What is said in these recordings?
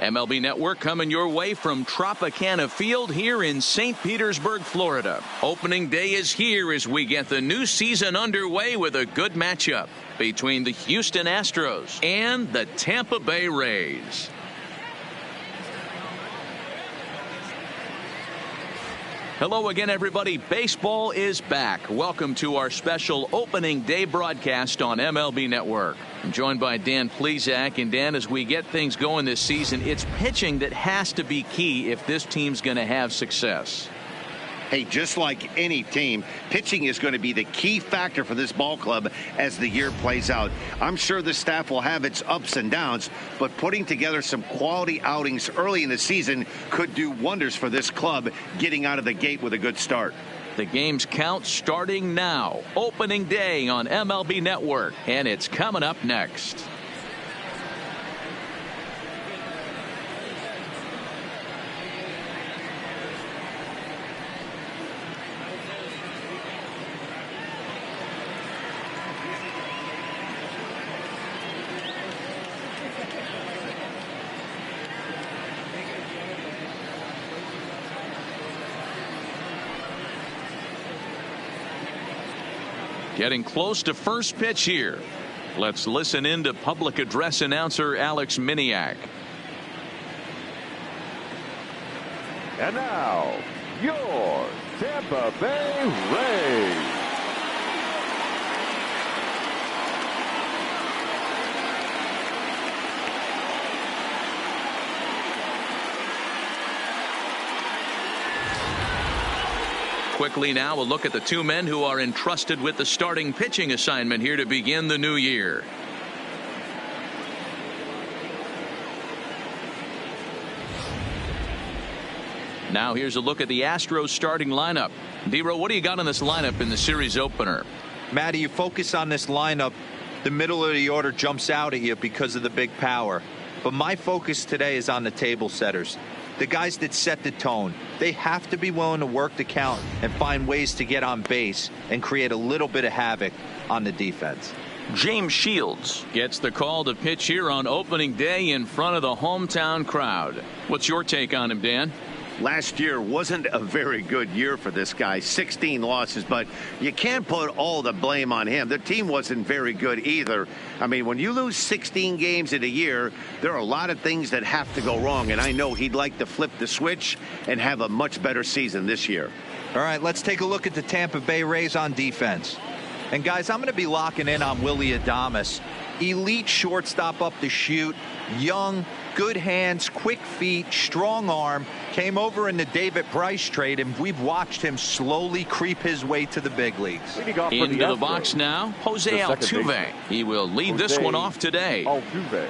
MLB Network coming your way from Tropicana Field here in St. Petersburg, Florida. Opening day is here as we get the new season underway with a good matchup between the Houston Astros and the Tampa Bay Rays. Hello again, everybody. Baseball is back. Welcome to our special opening day broadcast on MLB Network. I'm joined by Dan Plesac. And Dan, as we get things going this season, it's pitching that has to be key if this team's going to have success. Hey, just like any team, pitching is going to be the key factor for this ball club as the year plays out. I'm sure the staff will have its ups and downs, but putting together some quality outings early in the season could do wonders for this club getting out of the gate with a good start. The games count starting now. Opening day on MLB Network, and it's coming up next. Getting close to first pitch here. Let's listen in to public address announcer Alex Miniak. And now, your Tampa Bay Rays. Quickly now, a look at the two men who are entrusted with the starting pitching assignment here to begin the new year. Now here's a look at the Astros starting lineup. D-Row, what do you got on this lineup in the series opener? Matty, you focus on this lineup, the middle of the order jumps out at you because of the big power. But my focus today is on the table setters. The guys that set the tone. They have to be willing to work the count and find ways to get on base and create a little bit of havoc on the defense. James Shields gets the call to pitch here on opening day in front of the hometown crowd. What's your take on him, Dan? Last year wasn't a very good year for this guy. 16 losses, but you can't put all the blame on him. The team wasn't very good either. I mean, when you lose 16 games in a year, there are a lot of things that have to go wrong, and I know he'd like to flip the switch and have a much better season this year. All right, let's take a look at the Tampa Bay Rays on defense. And guys, I'm going to be locking in on Willy Adames. Elite shortstop up the chute, young, good hands, quick feet, strong arm. Came over in the David Price trade, and we've watched him slowly creep his way to the big leagues. Into the box now, Jose Altuve. He will lead this one off today. Altuve.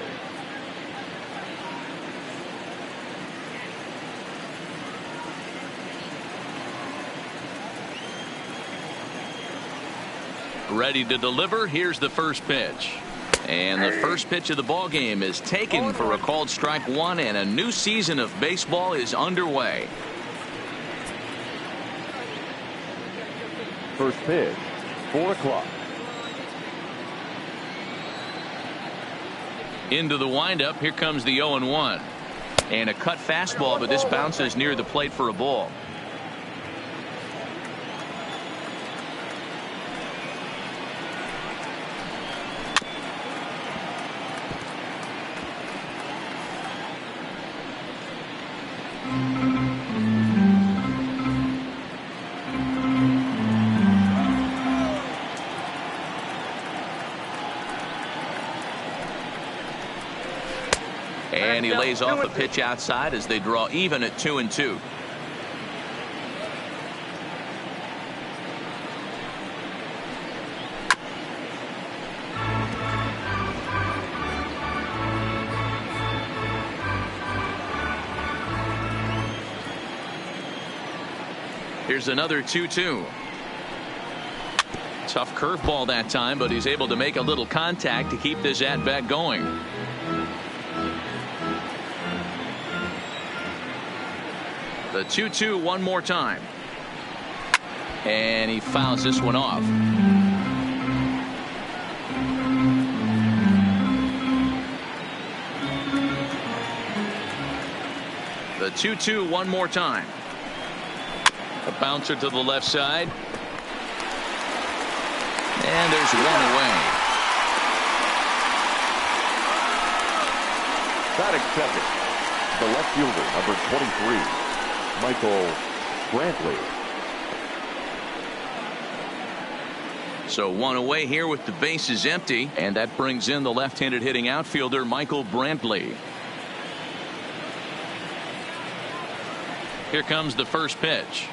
Ready to deliver. Here's the first pitch. And the first pitch of the ball game is taken for a called strike one, and a new season of baseball is underway. First pitch, 4 o'clock. Into the windup. Here comes the 0-1. And a cut fastball, but this bounces near the plate for a ball. And he lays off a pitch outside as they draw even at 2-2. Here's another 2-2. Tough curveball that time, but he's able to make a little contact to keep this at-bat going. The 2-2 one more time. And he fouls this one off. The 2-2 one more time. A bouncer to the left side. And there's one away. Batting second, the left fielder, number 23, Michael Brantley. So one away here with the bases empty, and that brings in the left-handed hitting outfielder Michael Brantley. Here comes the first pitch.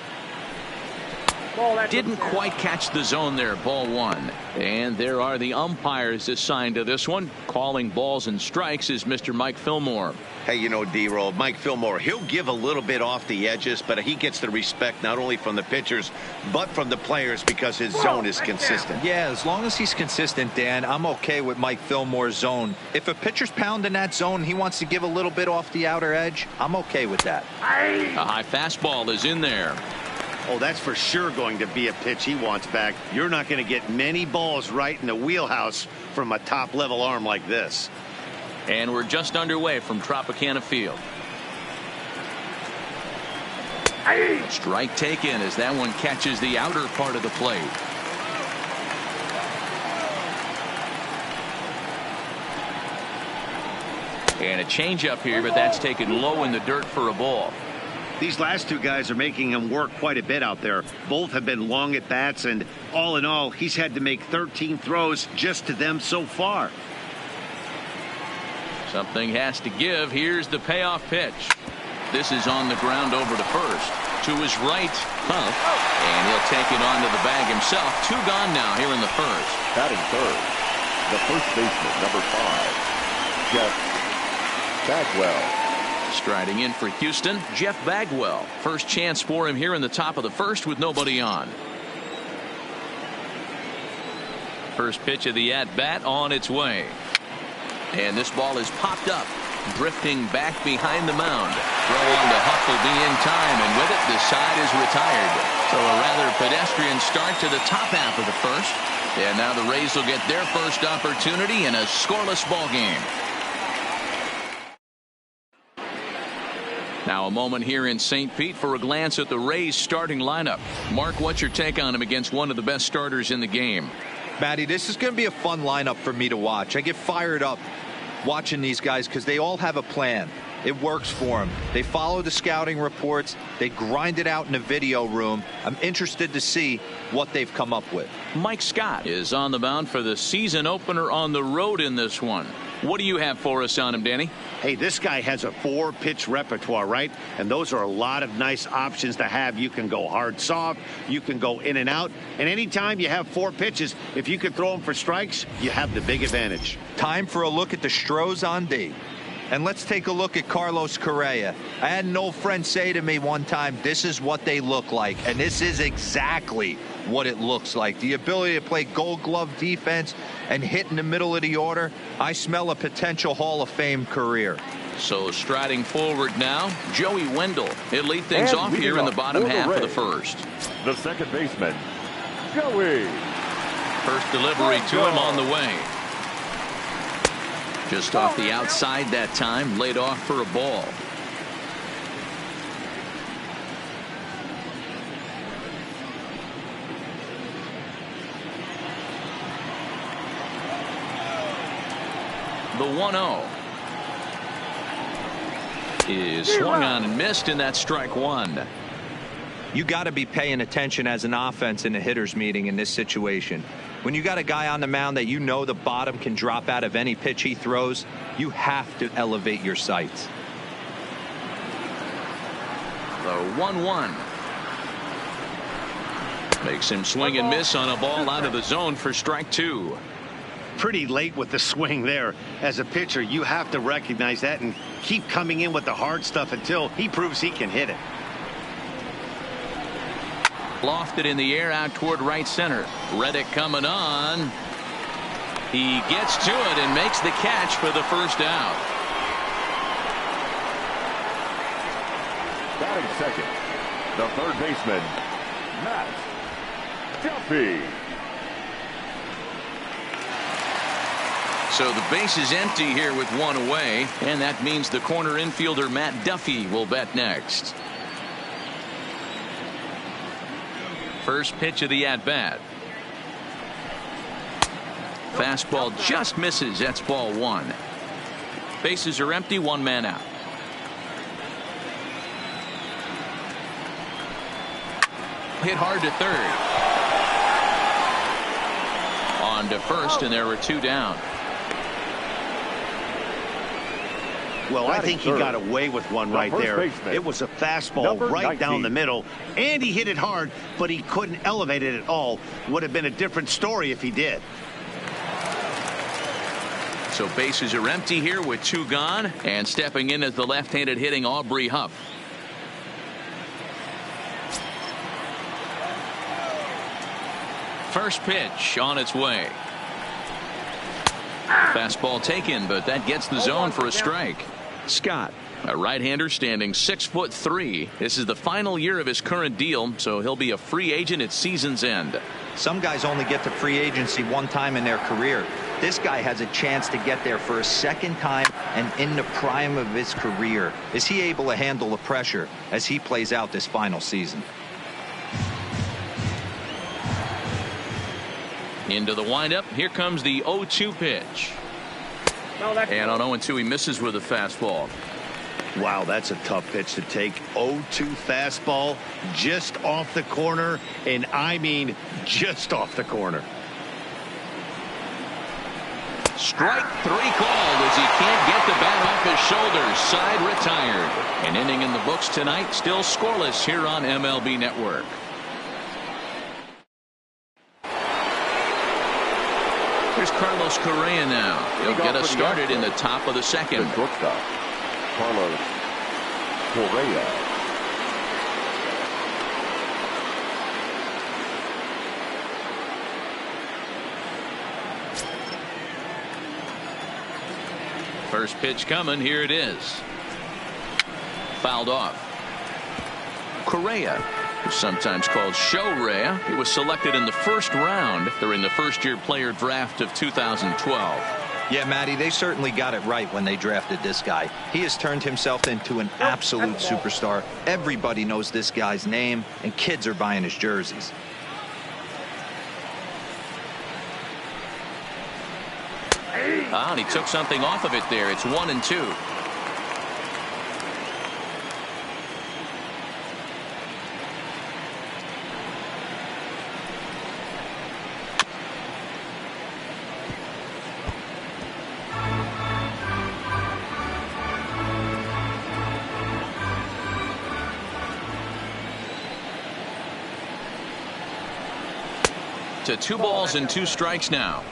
Didn't quite catch the zone there. Ball one. And there are the umpires assigned to this one. Calling balls and strikes is Mr. Mike Fillmore. Hey, you know, D-Roll, Mike Fillmore, he'll give a little bit off the edges, but he gets the respect not only from the pitchers, but from the players because his zone is consistent. Yeah, as long as he's consistent, Dan, I'm okay with Mike Fillmore's zone. If a pitcher's pounding that zone, he wants to give a little bit off the outer edge, I'm okay with that. A high fastball is in there. Oh, that's for sure going to be a pitch he wants back. You're not going to get many balls right in the wheelhouse from a top-level arm like this. And we're just underway from Tropicana Field. Strike taken as that one catches the outer part of the plate. And a changeup here, but that's taken low in the dirt for a ball. These last two guys are making him work quite a bit out there. Both have been long at bats, and all in all, he's had to make 13 throws just to them so far. Something has to give. Here's the payoff pitch. This is on the ground over to first. To his right. And he'll take it onto the bag himself. Two gone now here in the first. Batting third, the first baseman, number 5, Jeff Bagwell. Striding in for Houston, Jeff Bagwell. First chance for him here in the top of the first with nobody on. First pitch of the at-bat on its way. And this ball is popped up, drifting back behind the mound. Throw on to Huff will be in time, and with it, the side is retired. So a rather pedestrian start to the top half of the first. And now the Rays will get their first opportunity in a scoreless ball game. Now a moment here in St. Pete for a glance at the Rays starting lineup. Mark, what's your take on him against one of the best starters in the game? Matty, this is going to be a fun lineup for me to watch. I get fired up watching these guys because they all have a plan. It works for them. They follow the scouting reports. They grind it out in the video room. I'm interested to see what they've come up with. Mike Scott is on the mound for the season opener on the road in this one. What do you have for us on him, Danny? Hey, this guy has a 4-pitch repertoire, right? And those are a lot of nice options to have. You can go hard, soft. You can go in and out. And anytime you have 4 pitches, if you can throw them for strikes, you have the big advantage. Time for a look at the Astros on D. And let's take a look at Carlos Correa. I had an old friend say to me one time, this is what they look like. And this is exactly what it looks like. The ability to play gold glove defense and hit in the middle of the order. I smell a potential Hall of Fame career. So striding forward now, Joey Wendell. He'll lead things And off here in the bottom half of the Rays, first. the second baseman, Joey. First delivery to him on the way. Just off the outside that time, laid off for a ball. The 1-0 is swung on and missed, and that's strike one. You got to be paying attention as an offense in a hitter's meeting in this situation. When you got a guy on the mound that you know the bottom can drop out of any pitch he throws, you have to elevate your sights. The 1-1 makes him swing and miss on a ball out of the zone for strike two. Pretty late with the swing there. As a pitcher, you have to recognize that and keep coming in with the hard stuff until he proves he can hit it. Lofted in the air out toward right center. Reddick coming on. He gets to it and makes the catch for the first out. Batting second, the third baseman, Matt Duffy. So the base is empty here with one away, and that means the corner infielder Matt Duffy will bat next. First pitch of the at-bat. Fastball just misses. That's ball one. Bases are empty, one man out. Hit hard to third. On to first, and there were two down. Well, I think he got away with one right there. It was a fastball right down the middle, and he hit it hard, but he couldn't elevate it at all. Would have been a different story if he did. So bases are empty here with two gone, and stepping in is the left-handed hitting Aubrey Huff. First pitch on its way. Fastball taken, but that gets the zone for a strike. Scott, a right-hander standing 6'3". This is the final year of his current deal, so he'll be a free agent at season's end. Some guys only get to free agency one time in their career. This guy has a chance to get there for a second time and in the prime of his career. Is he able to handle the pressure as he plays out this final season? Into the windup. Here comes the 0-2 pitch. And on 0-2 he misses with a fastball. Wow, that's a tough pitch to take. 0-2 fastball just off the corner, and I mean just off the corner. Strike three called as he can't get the bat off his shoulders. Side retired. An inning in the books tonight, still scoreless here on MLB Network. Here's Carlos Correa now. He'll get us started in the top of the second. The shortstop, Carlos Correa. First pitch coming. Here it is. Fouled off. Correa, who's sometimes called Show-Rea, he was selected in the first round during the first-year player draft of 2012. Yeah, Matty, they certainly got it right when they drafted this guy. He has turned himself into an absolute superstar. Everybody knows this guy's name, and kids are buying his jerseys. And he took something off of it there. It's 1-2. To 2 balls and 2 strikes now.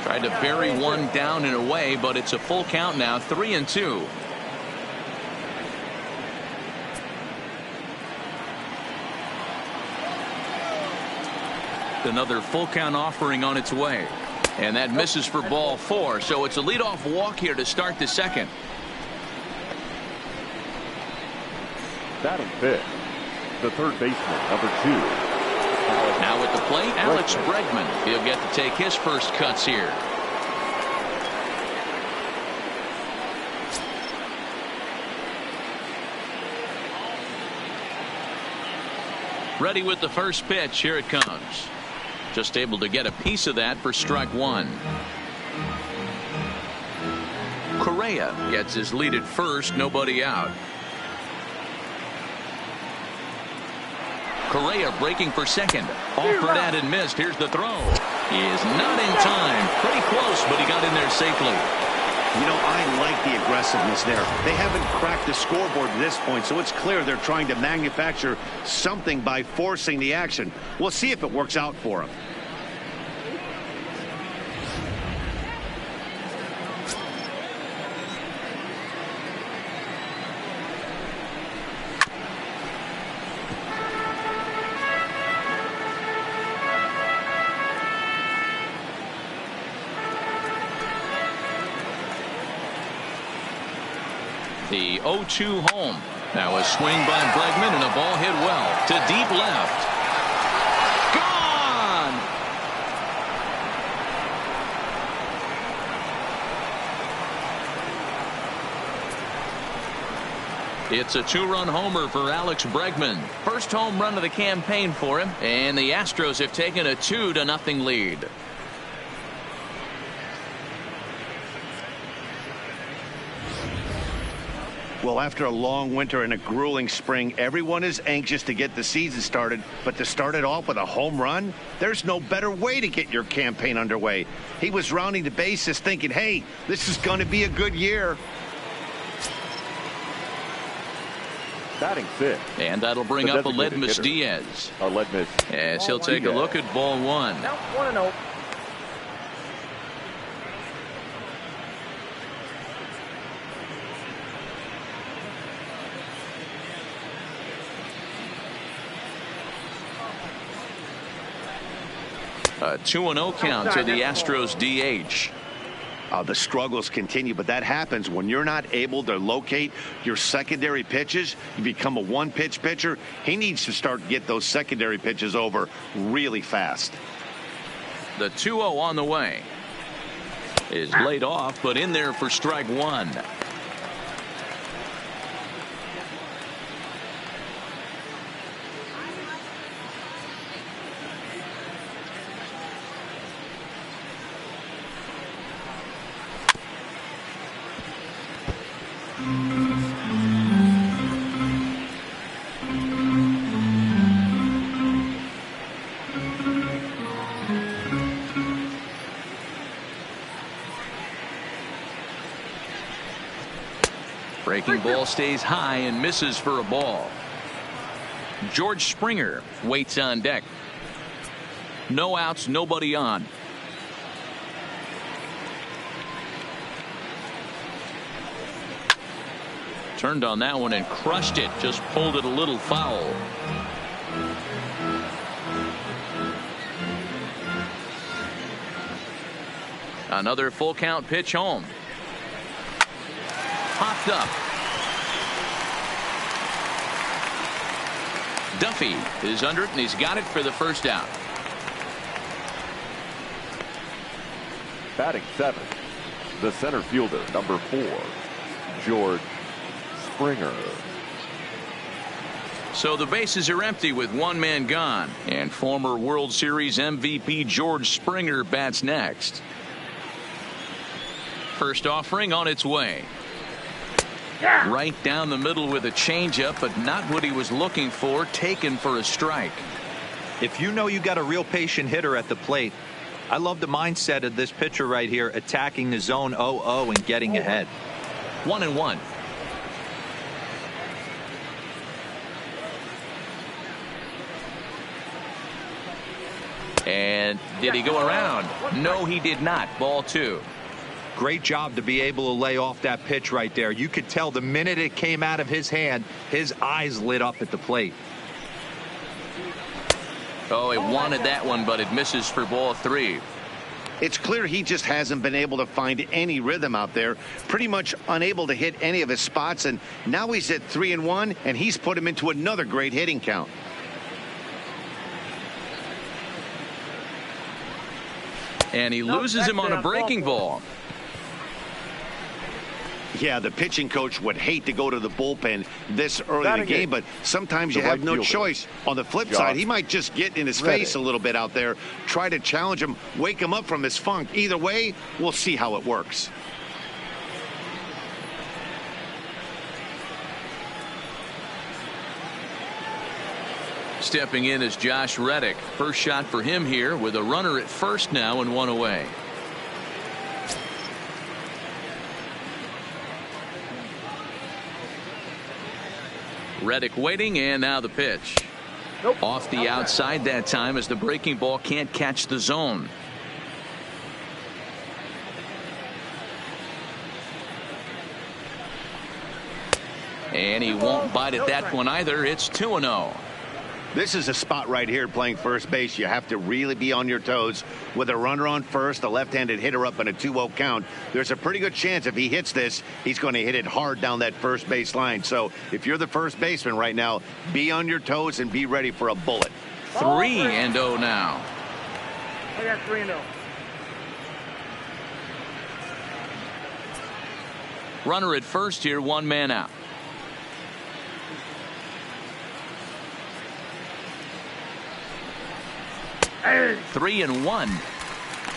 Tried to bury one down and away, but it's a full count now. 3-2. Another full count offering on its way, and that misses for ball 4. So it's a leadoff walk here to start the second. Batting fifth, the third baseman, number 2. Now at the plate, Alex Bregman. He'll get to take his first cuts here. Ready with the first pitch. Here it comes. Just able to get a piece of that for strike 1. Correa gets his lead at first. Nobody out. Correa breaking for second. Offered at and missed. Here's the throw. He is not in time. Pretty close, but he got in there safely. You know, I like the aggressiveness there. They haven't cracked the scoreboard at this point, so it's clear they're trying to manufacture something by forcing the action. We'll see if it works out for them. The 0-2 home. Now a swing by Bregman and a ball hit well to deep left. Gone! It's a two-run homer for Alex Bregman. First home run of the campaign for him, and the Astros have taken a 2-0 lead. Well, after a long winter and a grueling spring, everyone is anxious to get the season started, but to start it off with a home run, there's no better way to get your campaign underway. He was rounding the bases thinking, hey, this is going to be a good year. Batting fifth. And that'll bring up Aledmys Diaz. As he'll take a look at ball one. Now 1-0. A 2-0 count to the Astros DH. The struggles continue, but that happens when you're not able to locate your secondary pitches. You become a one-pitch pitcher. He needs to start to get those secondary pitches over really fast. The 2-0 on the way is laid off, but in there for strike one. Breaking ball stays high and misses for a ball. George Springer waits on deck. No outs, nobody on. Turned on that one and crushed it. Just pulled it a little foul. Another full count pitch home. Popped up. Duffy is under it, and he's got it for the first out. Batting seventh, the center fielder, number 4, George Springer. So the bases are empty with one man gone, and former World Series MVP George Springer bats next. First offering on its way. Right down the middle with a changeup, but not what he was looking for. Taken for a strike. If you know you got a real patient hitter at the plate, I love the mindset of this pitcher right here, attacking the zone 0-0 and getting ahead. 1-1. And did he go around? No, he did not. Ball 2. Great job to be able to lay off that pitch right there. You could tell the minute it came out of his hand, his eyes lit up at the plate. Oh, he wanted that one, but it misses for ball 3. It's clear he just hasn't been able to find any rhythm out there. Pretty much unable to hit any of his spots, and now he's at 3-1, and he's put him into another great hitting count. And he loses him on a breaking ball. Yeah, the pitching coach would hate to go to the bullpen this early in the game, but sometimes you have no choice. On the flip side, he might just get in his face a little bit out there, try to challenge him, wake him up from his funk. Either way, we'll see how it works. Stepping in is Josh Reddick. First shot for him here with a runner at first now and one away. Reddick waiting, and now the pitch. Off the outside that time as the breaking ball can't catch the zone. And he won't bite at that one either. It's 2-0. This is a spot right here playing first base. You have to really be on your toes. With a runner on first, a left-handed hitter up in a 2-0 count, there's a pretty good chance if he hits this, he's going to hit it hard down that first base line. So if you're the first baseman right now, be on your toes and be ready for a bullet. 3-0 now. I got 3-0. Runner at first here, one man out. Hey. 3-1.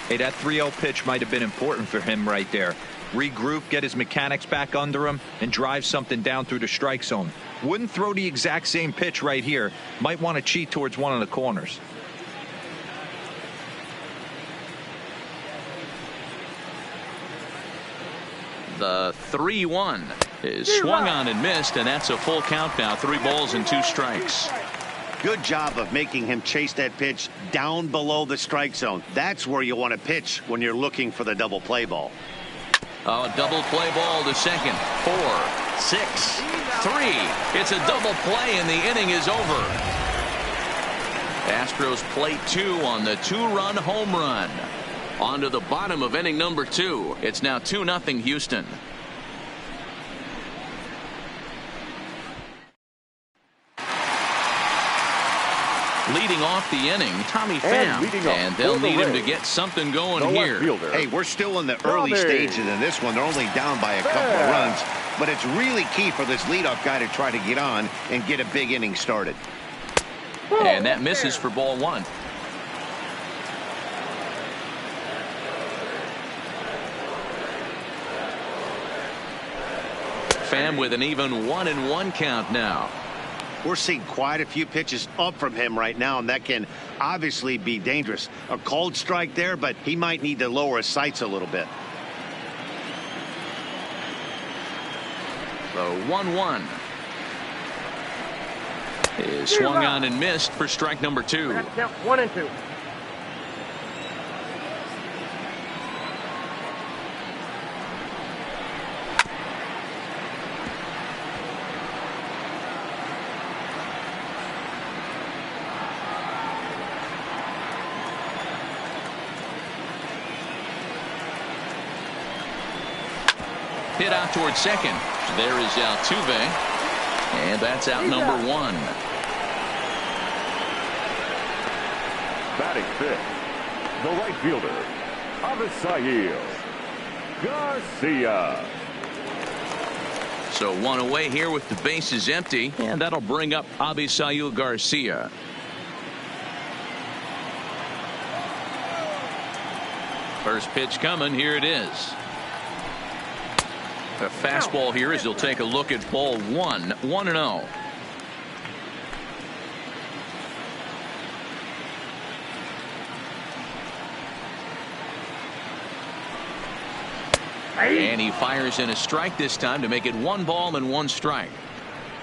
Hey, that 3-0 pitch might have been important for him right there. Regroup, get his mechanics back under him, and drive something down through the strike zone. Wouldn't throw the exact same pitch right here. Might want to cheat towards one of the corners. The 3-1 is swung on and missed, and that's a full count now. 3 balls and 2 strikes. Good job of making him chase that pitch down below the strike zone. That's where you want to pitch when you're looking for the double play ball. A double play ball to second. 4, 6, 3. It's a double play, and the inning is over. Astros plate 2 on the 2-run home run. On to the bottom of inning number 2. It's now 2-0 Houston. Leading off the inning, Tommy Pham, and they'll need him to get something going here. Hey, we're still in the early stages in this one. They're only down by a couple of runs, but it's really key for this leadoff guy to try to get on and get a big inning started. And that misses for ball 1. Pham with an even 1-1 count now. We're seeing quite a few pitches up from him right now, and that can obviously be dangerous. A cold strike there, but he might need to lower his sights a little bit. The 1-1 is swung on and missed for strike number 2. 1 and 2. Hit out towards second. There is Altuve, and that's out number 1. Batting fifth, the right fielder, Avisail Garcia. So 1 away here with the bases empty, and that'll bring up Avisail Garcia. First pitch coming. Here it is. A fastball here as he'll take a look at ball 1. 1-0. And he fires in a strike this time to make it 1 ball and 1 strike.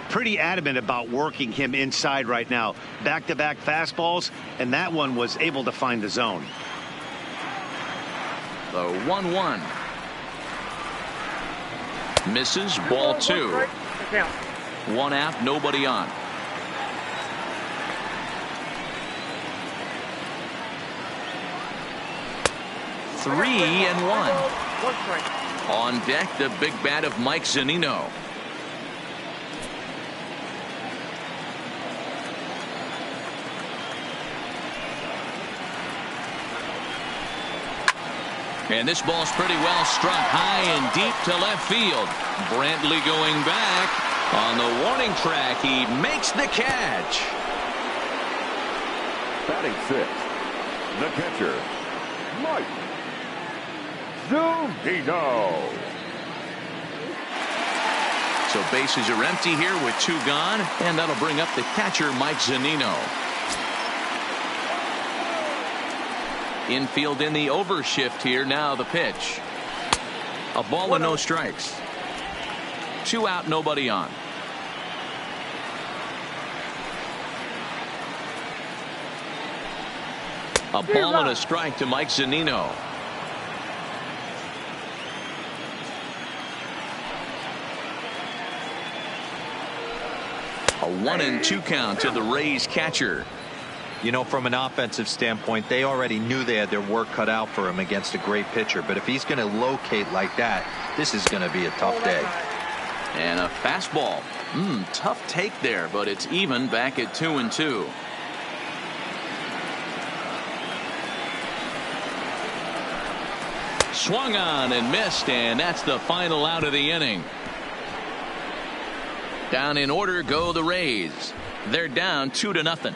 Pretty adamant about working him inside right now. Back-to-back fastballs, and that one was able to find the zone. The 1-1. Misses, ball 2. 1 out, nobody on. Three and 1. On deck, the big bat of Mike Zunino. And this ball's pretty well struck high and deep to left field. Brantley going back on the warning track. He makes the catch. Batting sixth, the catcher, Mike Zunino. So bases are empty here with 2 gone, and that'll bring up the catcher, Mike Zunino. Infield in the overshift here. Now the pitch. A ball and no strikes. 2 out, nobody on. A ball and a strike to Mike Zunino. A 1-2 count to the Rays catcher. You know, from an offensive standpoint, they already knew they had their work cut out for him against a great pitcher. But if he's going to locate like that, this is going to be a tough day. And a fastball. Tough take there, but it's even back at 2-2. Swung on and missed, and that's the final out of the inning. Down in order go the Rays. They're down 2-0.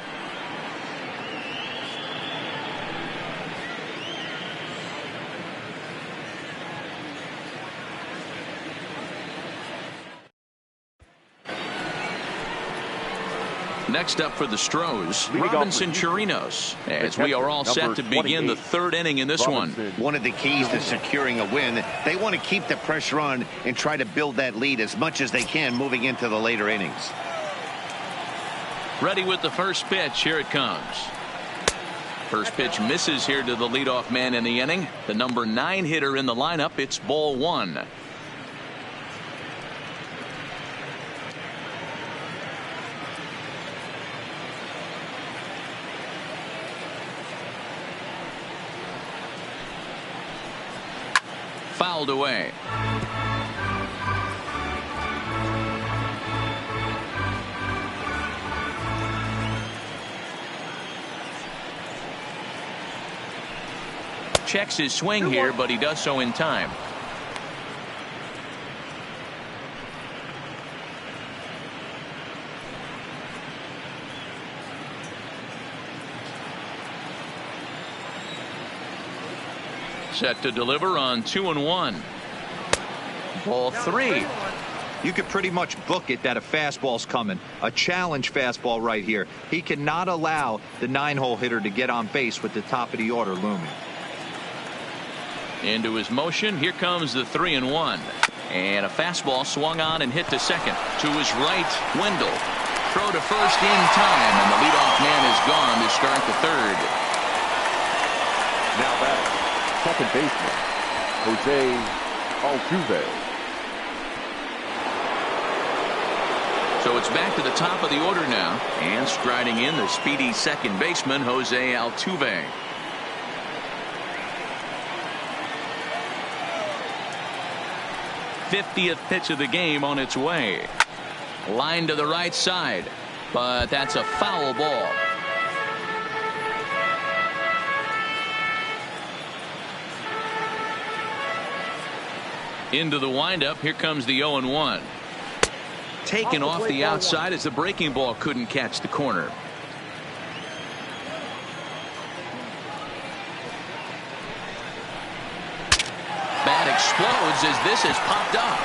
Next up for the Stros, Robinson Chirinos, as we are all set to begin the third inning in this one. One of the keys to securing a win, they want to keep the pressure on and try to build that lead as much as they can moving into the later innings. Ready with the first pitch. Here it comes. First pitch misses here to the leadoff man in the inning. The number 9 hitter in the lineup. It's ball 1. Fouled away. Checks his swing here, but he does so in time. Set to deliver on 2-1. Ball 3. You could pretty much book it that a fastball's coming. A challenge fastball right here. He cannot allow the 9-hole hitter to get on base with the top of the order looming. Into his motion. Here comes the 3-1. And a fastball swung on and hit to second. To his right, Wendell. Throw to first in time, and the leadoff man is gone to start the third. Now back, second baseman, Jose Altuve. So it's back to the top of the order now, and striding in the speedy second baseman, Jose Altuve. '50th pitch of the game on its way. Line to the right side, but that's a foul ball. Into the windup. Here comes the 0-1. Taken off the outside as the breaking ball couldn't catch the corner. Bat explodes as this is popped up,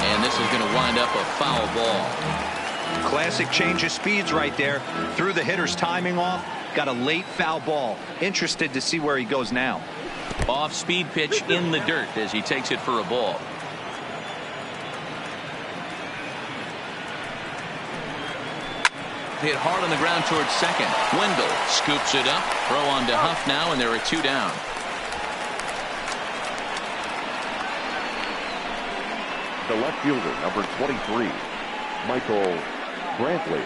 and this is going to wind up a foul ball. Classic change of speeds right there. Threw the hitter's timing off. Got a late foul ball. Interested to see where he goes now. Off speed pitch in the dirt as he takes it for a ball. Hit hard on the ground towards second. Wendell scoops it up. Throw on to Huff now, and there are 2 down. The left fielder, number 23, Michael Brantley.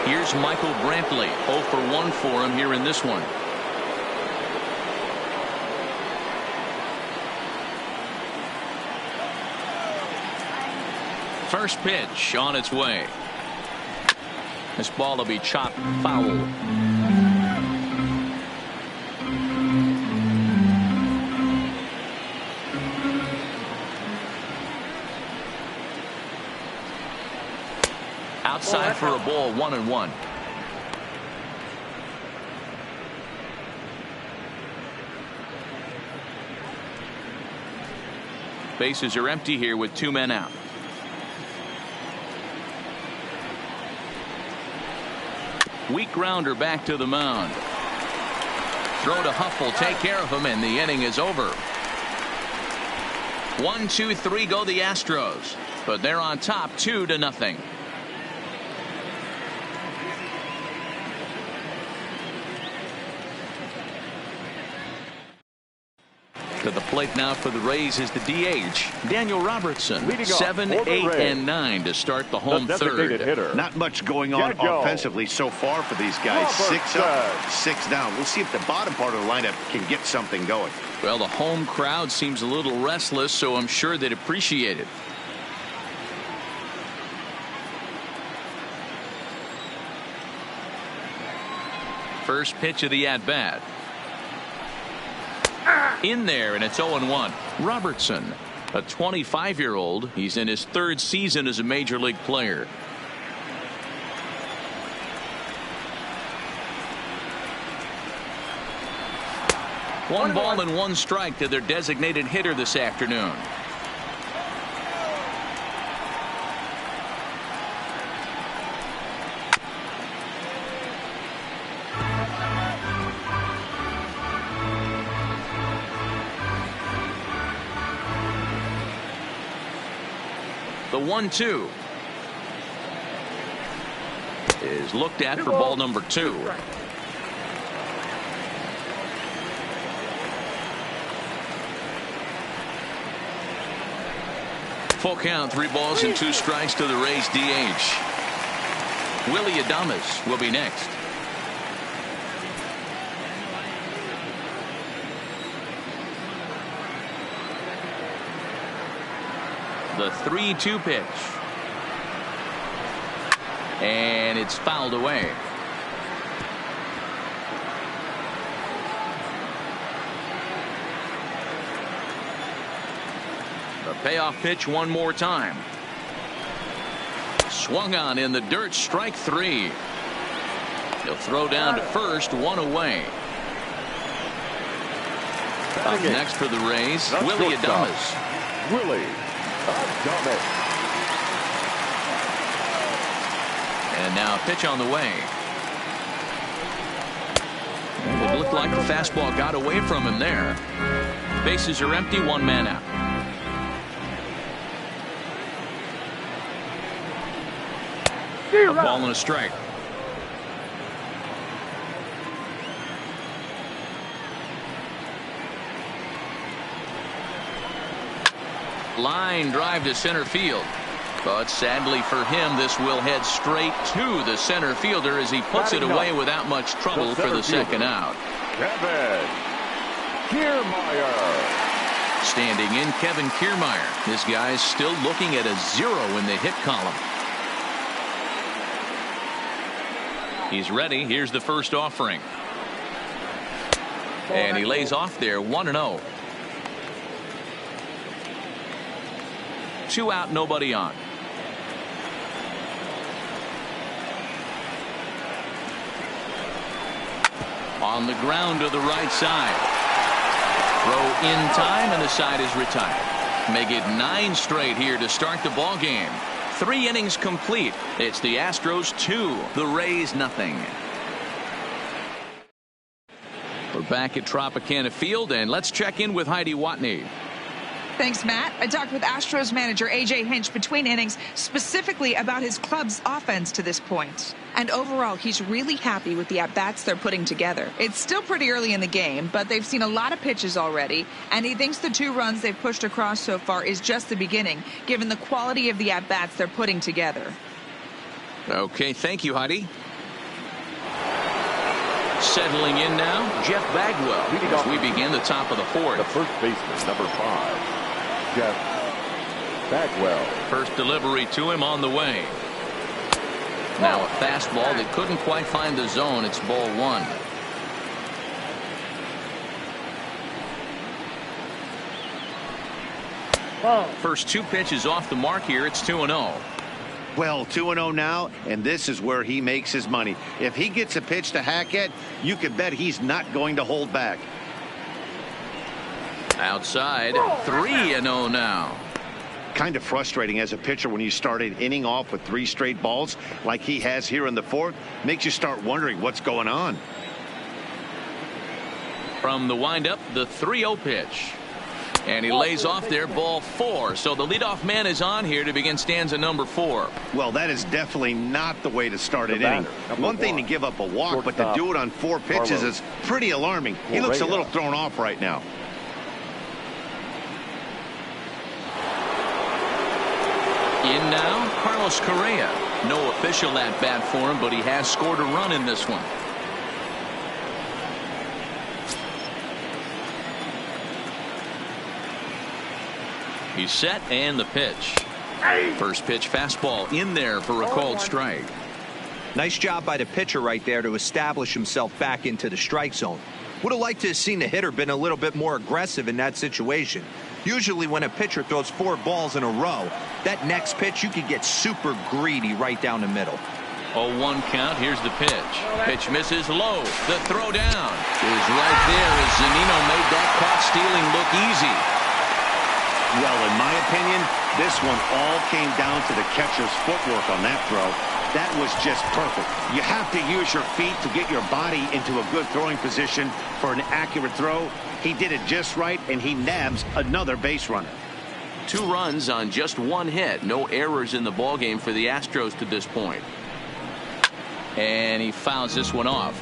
Here's Michael Brantley. 0 for 1 for him here in this one. First pitch on its way. This ball will be chopped foul. Outside for a ball, 1-1. Bases are empty here with 2 men out. Weak grounder back to the mound. Throw to Huff will take care of him, and the inning is over. 1, 2, 3 go the Astros, but they're on top 2-0. To the plate now for the Rays is the DH, Daniel Robertson. 7, 8, and 9 to start the home third. Hitter. Not much going on offensively so far for these guys. 6 up, 6 down. We'll see if the bottom part of the lineup can get something going. Well, the home crowd seems a little restless, so I'm sure they'd appreciate it. First pitch of the at-bat. In there, and it's 0-1. Robertson, a 25-year-old. He's in his 3rd season as a major league player. One ball and 1 strike to their designated hitter this afternoon. The 1-2 is looked at for ball number 2. Full count, 3 balls and 2 strikes to the Rays DH. Willie Adames will be next. The 3-2 pitch. And it's fouled away. The payoff pitch one more time. Swung on in the dirt, strike 3. He'll throw down to first, 1 away. Up next for the Rays, Willie Adames. Willie Adames. And now a pitch on the way. It looked like the fastball got away from him there. Bases are empty, 1 man out. A ball and a strike. Line drive to center field. But sadly for him, this will head straight to the center fielder as he puts it away without much trouble for the second out. Kevin Kiermaier. Standing in, Kevin Kiermaier. This guy's still looking at a 0 in the hit column. He's ready. Here's the first offering. And he lays off there, 1-0. 2 out, nobody on. On the ground to the right side. Throw in time, and the side is retired. Make it 9 straight here to start the ball game. 3 innings complete. It's the Astros 2, the Rays nothing. We're back at Tropicana Field, and let's check in with Heidi Watney. Thanks, Matt. I talked with Astros manager A.J. Hinch between innings, specifically about his club's offense to this point. And overall, he's really happy with the at-bats they're putting together. It's still pretty early in the game, but they've seen a lot of pitches already, and he thinks the 2 runs they've pushed across so far is just the beginning, given the quality of the at-bats they're putting together. Okay, thank you, Heidi. Settling in now, Jeff Bagwell, as we begin the top of the 4th. The first baseman, number 5. Jeff Bagwell. First delivery to him on the way. Now a fastball that couldn't quite find the zone. It's ball 1. First 2 pitches off the mark here. It's 2-0. Well, 2-0 now, and this is where he makes his money. If he gets a pitch to hack at, you can bet he's not going to hold back. Outside, 3-0 now. Kind of frustrating as a pitcher when you start an inning off with 3 straight balls like he has here in the 4th. Makes you start wondering what's going on. From the windup, the 3-0 pitch. And he lays off there, ball 4. So the leadoff man is on here to begin stanza number 4. Well, that is definitely not the way to start an inning. One thing to give up a walk, but to do it on 4 pitches is pretty alarming. He looks a little thrown off right now. In now, Carlos Correa. No official at bat for him, but he has scored a run in this one. He's set, and the pitch. First pitch fastball in there for a called strike. Nice job by the pitcher right there to establish himself back into the strike zone. Would have liked to have seen the hitter been a little bit more aggressive in that situation. Usually when a pitcher throws 4 balls in a row, that next pitch you could get super greedy right down the middle. 0-1 count. Here's the pitch. Pitch misses low. The throw down is right there as Zunino made that caught stealing look easy. Well, in my opinion, this one all came down to the catcher's footwork on that throw. That was just perfect. You have to use your feet to get your body into a good throwing position for an accurate throw. He did it just right, and he nabs another base runner. 2 runs on just 1 hit. No errors in the ballgame for the Astros to this point. And he fouls this one off.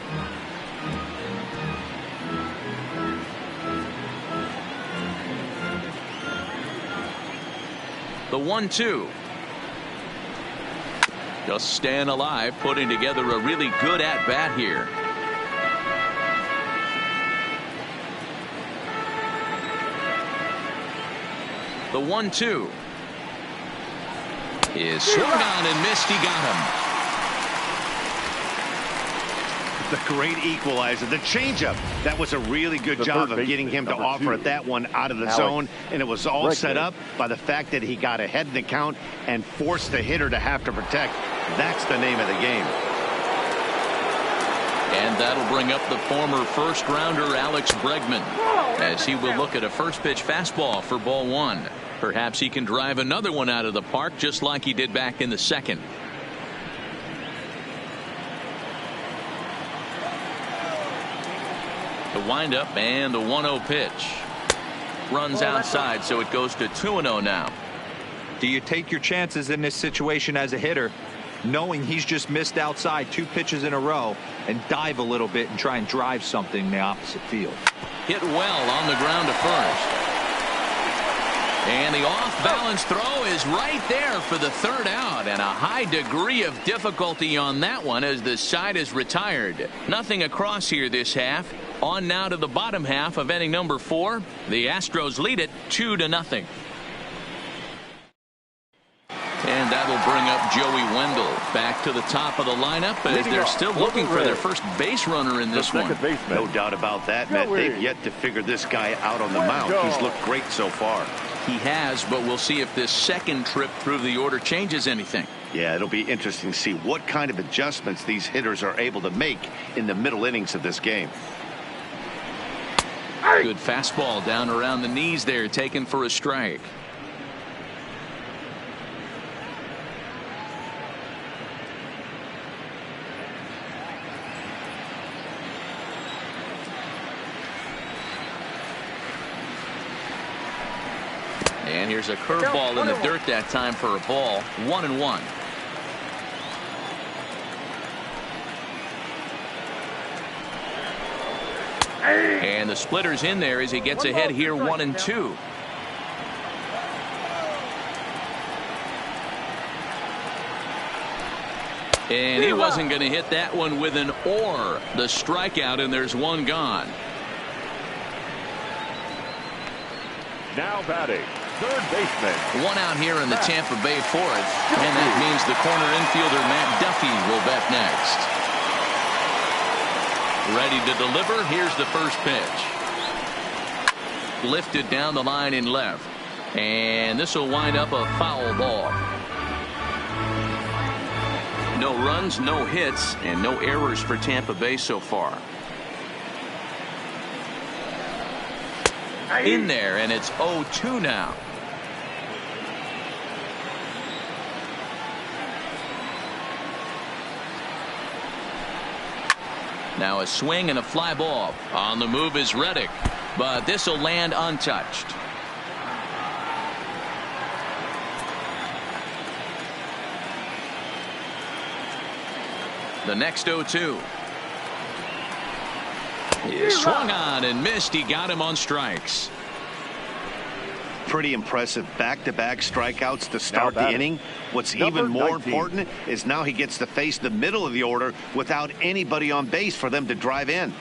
The 1-2. Just staying alive, putting together a really good at-bat here. The 1-2 is swung on and missed. He got him. The great equalizer, the changeup. That was a really good job of getting him to offer at that one out of the zone, and it was all set up by the fact that he got ahead in the count and forced the hitter to have to protect. That's the name of the game. And that'll bring up the former first-rounder Alex Bregman as he will look at a first-pitch fastball for ball 1. Perhaps he can drive another one out of the park just like he did back in the second. The windup and the 1-0 pitch. Runs outside, so it goes to 2-0 now. Do you take your chances in this situation as a hitter, knowing he's just missed outside 2 pitches in a row, and dive a little bit and try and drive something in the opposite field? Hit well on the ground to first. And the off-balance throw is right there for the 3rd out, and a high degree of difficulty on that one as the side is retired. Nothing across here this half. On now to the bottom half of inning number 4. The Astros lead it 2-0. And that'll bring up Joey Wendell back to the top of the lineup as they're still looking for their first base runner in this one. No doubt about that, Matt. They've yet to figure this guy out on the mound. He's looked great so far. He has, but we'll see if this second trip through the order changes anything. Yeah, it'll be interesting to see what kind of adjustments these hitters are able to make in the middle innings of this game. Good fastball down around the knees there, taken for a strike. And here's a curveball in the dirt that time for a ball. 1-1. And the splitter's in there as he gets ahead here 1-2. And he wasn't going to hit that one with an or. The strikeout, and there's one gone. Now batting, third baseman. One out here in the Tampa Bay 4th, and that means the corner infielder Matt Duffy will bat next. Ready to deliver. Here's the first pitch. Lifted down the line in left, and this will wind up a foul ball. No runs, no hits, and no errors for Tampa Bay so far. In there, and it's 0-2 now. Now a swing and a fly ball. On the move is Reddick, but this will land untouched. The next 0-2 is swung on and missed. He got him on strikes. pretty impressive. Back-to-back strikeouts to start the inning. What's even more important is now he gets to face the middle of the order without anybody on base for them to drive in.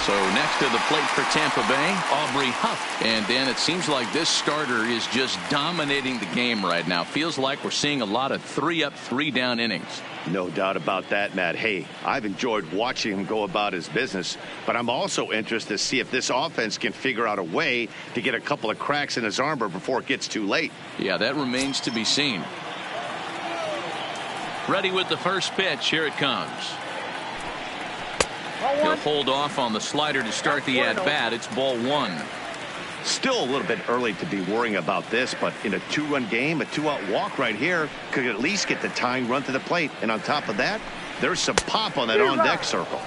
So next to the plate for Tampa Bay, Aubrey Huff. And Dan, it seems like this starter is just dominating the game right now. Feels like we're seeing a lot of 3-up, 3-down innings. No doubt about that, Matt. Hey, I've enjoyed watching him go about his business, but I'm also interested to see if this offense can figure out a way to get a couple of cracks in his armor before it gets too late. Yeah, that remains to be seen. Ready with the first pitch. Here it comes. He'll hold off on the slider to start the at-bat. It's ball 1. Still a little bit early to be worrying about this, but in a 2-run game, a 2-out walk right here could at least get the tying run to the plate. And on top of that, there's some pop on that on-deck circle.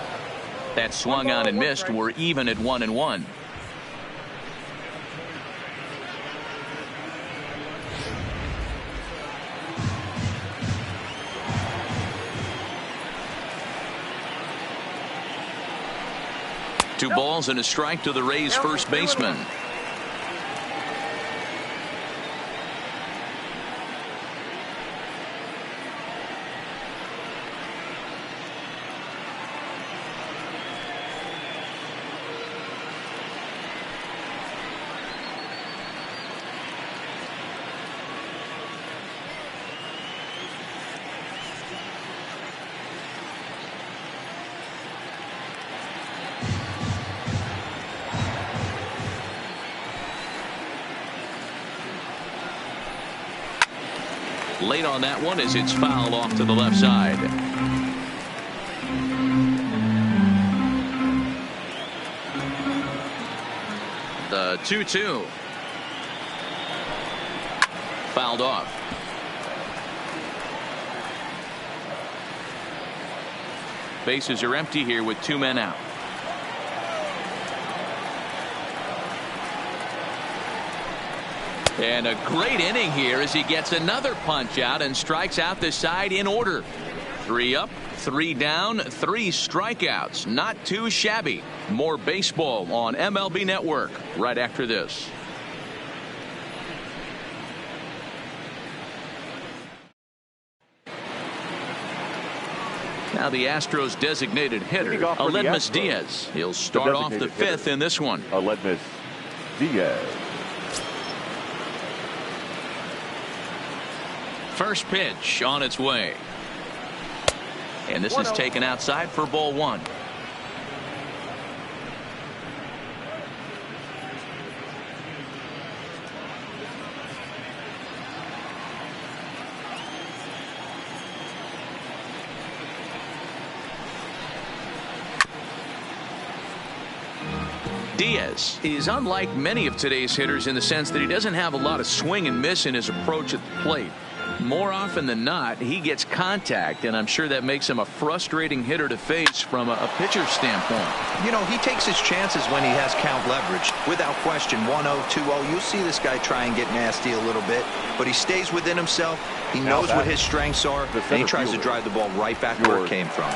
That swung on and missed. We're even at 1-1. Two balls and a strike to the Rays first baseman. Late on that one as it's fouled off to the left side. The 2-2. Fouled off. Bases are empty here with 2 men out. And a great inning here as he gets another punch out and strikes out the side in order. 3 up, 3 down, 3 strikeouts. Not too shabby. More baseball on MLB Network right after this. Now the Astros designated hitter, Aledmys Diaz. He'll start off the 5th in this one. Aledmys Diaz. First pitch on its way. And this is taken outside for ball 1. Diaz is unlike many of today's hitters in the sense that he doesn't have a lot of swing and miss in his approach at the plate. More often than not, he gets contact, and I'm sure that makes him a frustrating hitter to face from a pitcher's standpoint. You know, he takes his chances when he has count leverage. Without question, 1-0, 2-0, you'll see this guy try and get nasty a little bit, but he stays within himself. He knows what his strengths are, and he tries to drive the ball right back where it came from.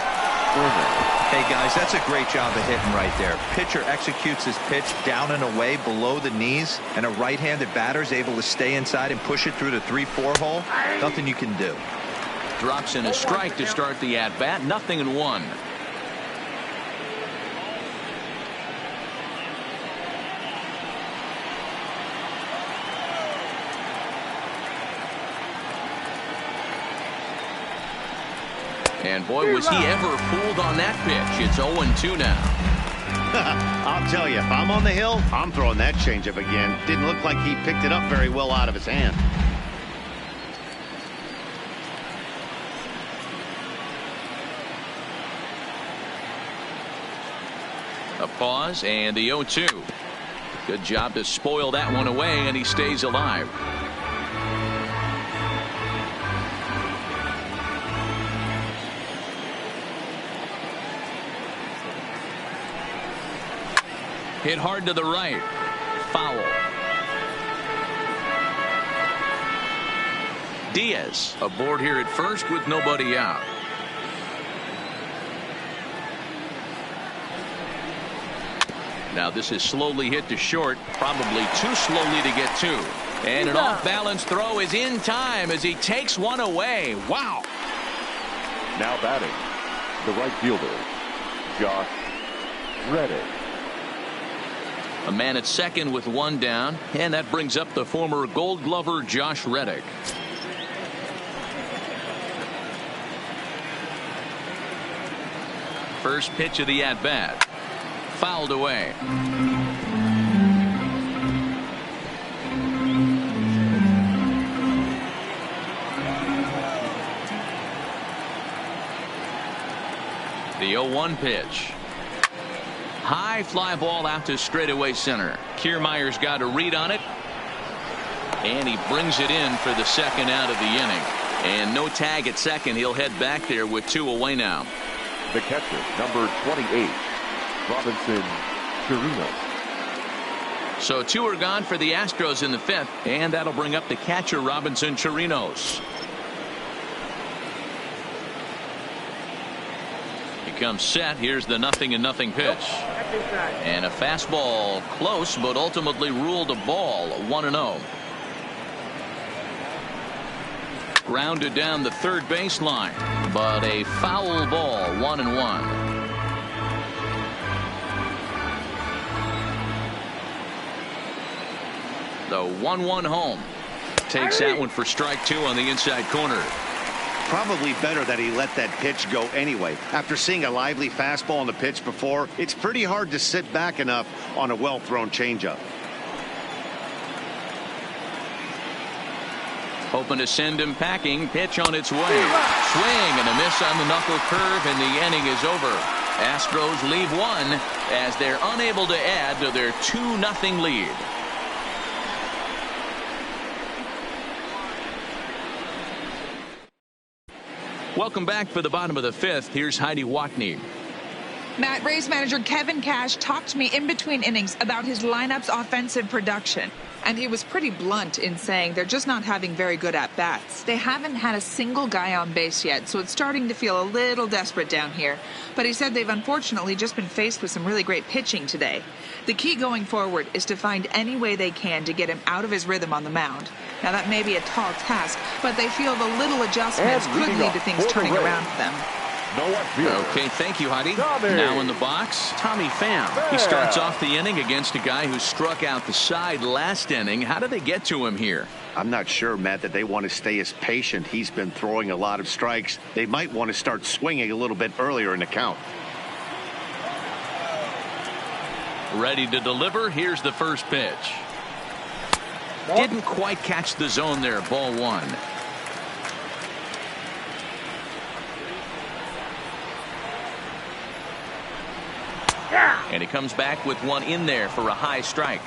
Hey, guys, that's a great job of hitting right there. Pitcher executes his pitch down and away below the knees, and a right-handed batter is able to stay inside and push it through the 3-4 hole. Nothing you can do. Drops in a strike to start the at-bat. 0-1. And boy, was he ever fooled on that pitch. It's 0-2 now. I'll tell you, if I'm on the hill, I'm throwing that changeup again. Didn't look like he picked it up very well out of his hand. A pause and the 0-2. Good job to spoil that one away, and he stays alive. Hit hard to the right. Foul. Diaz aboard here at first with nobody out. Now this is slowly hit to short, probably too slowly to get to. And an off-balance throw is in time as he takes one away. Wow. Now batting, the right fielder, Josh Reddick. A man at second with one down, and that brings up the former Gold Glover Josh Reddick. First pitch of the at-bat. Fouled away. The 0-1 pitch. High fly ball out to straightaway center. Kiermaier's got a read on it. And he brings it in for the second out of the inning. And no tag at second. He'll head back there with 2 away now. The catcher, number 28, Robinson Chirinos. So 2 are gone for the Astros in the 5th. And that'll bring up the catcher, Robinson Chirinos. He comes set. Here's the 0-0 pitch. And a fastball close, but ultimately ruled a ball. 1-0. Grounded down the third baseline, but a foul ball. 1-1. The 1-1 home. Takes that one for strike 2 on the inside corner. Probably better that he let that pitch go anyway. After seeing a lively fastball on the pitch before, it's pretty hard to sit back enough on a well-thrown changeup. Hoping to send him packing. Pitch on its way. Swing and a miss on the knuckle curve, and the inning is over. Astros leave 1 as they're unable to add to their 2-0 lead. Welcome back for the bottom of the 5th. Here's Heidi Watney. Matt, Rays manager Kevin Cash talked to me in between innings about his lineup's offensive production. And he was pretty blunt in saying they're just not having very good at-bats. They haven't had a single guy on base yet, so it's starting to feel a little desperate down here. But he said they've unfortunately just been faced with some really great pitching today. The key going forward is to find any way they can to get him out of his rhythm on the mound. Now that may be a tall task, but they feel the little adjustments could lead to things turning around for them. Okay, thank you, Heidi. Now in the box, Tommy Pham. He starts off the inning against a guy who struck out the side last inning. How did they get to him here? I'm not sure, Matt, that they want to stay as patient. He's been throwing a lot of strikes. They might want to start swinging a little bit earlier in the count. Ready to deliver. Here's the first pitch. Didn't quite catch the zone there. Ball 1. And he comes back with one in there for a high strike.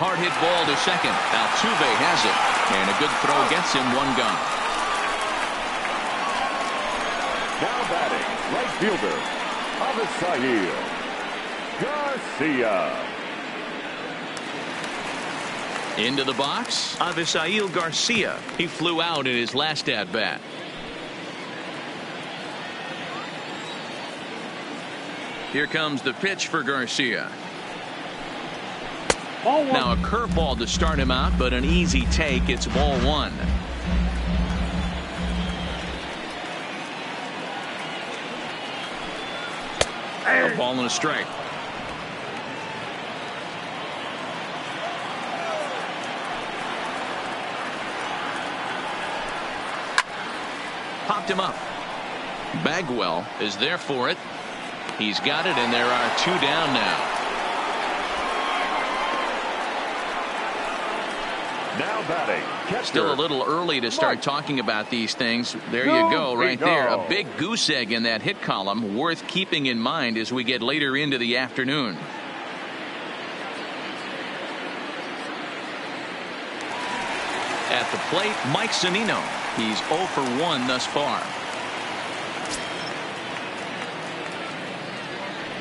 Hard hit ball to second. Altuve has it. And a good throw gets him 1 gone. Now batting, right fielder, Avisail Garcia. Into the box, Avisail Garcia. He flew out in his last at-bat. Here comes the pitch for Garcia. Now a curveball to start him out, but an easy take. It's ball 1. A ball and a strike. Popped him up. Bagwell is there for it. He's got it, and there are 2 down now. Now batting, catcher. Still a little early to start talking about these things. There you go, right there. A big goose egg in that hit column, worth keeping in mind as we get later into the afternoon. At the plate, Mike Zunino. He's 0 for 1 thus far.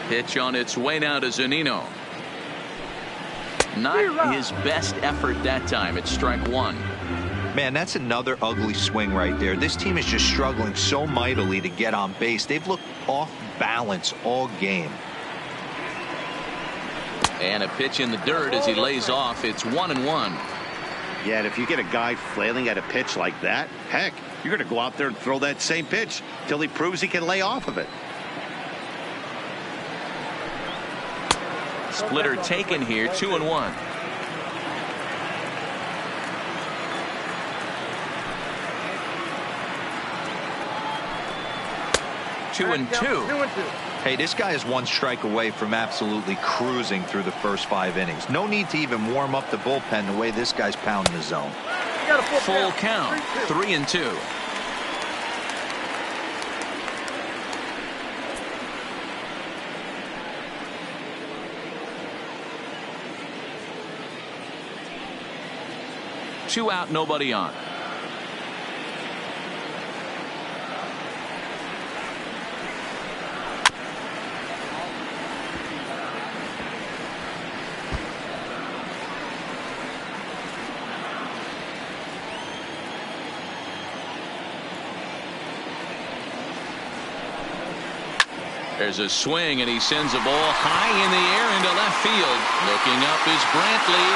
Pitch on its way now to Zunino. Not his best effort that time. It's strike one. Man, that's another ugly swing right there. This team is just struggling so mightily to get on base. They've looked off balance all game. And a pitch in the dirt as he lays off. It's 1-1. Yeah, and if you get a guy flailing at a pitch like that, heck, you're going to go out there and throw that same pitch till he proves he can lay off of it. Splitter taken here, 2-1. Two and two. Hey, this guy is one strike away from absolutely cruising through the first 5 innings. No need to even warm up the bullpen the way this guy's pounding the zone. Full count, 3-2. Two out, nobody on. There's a swing, and he sends a ball high in the air into left field. Looking up is Brantley,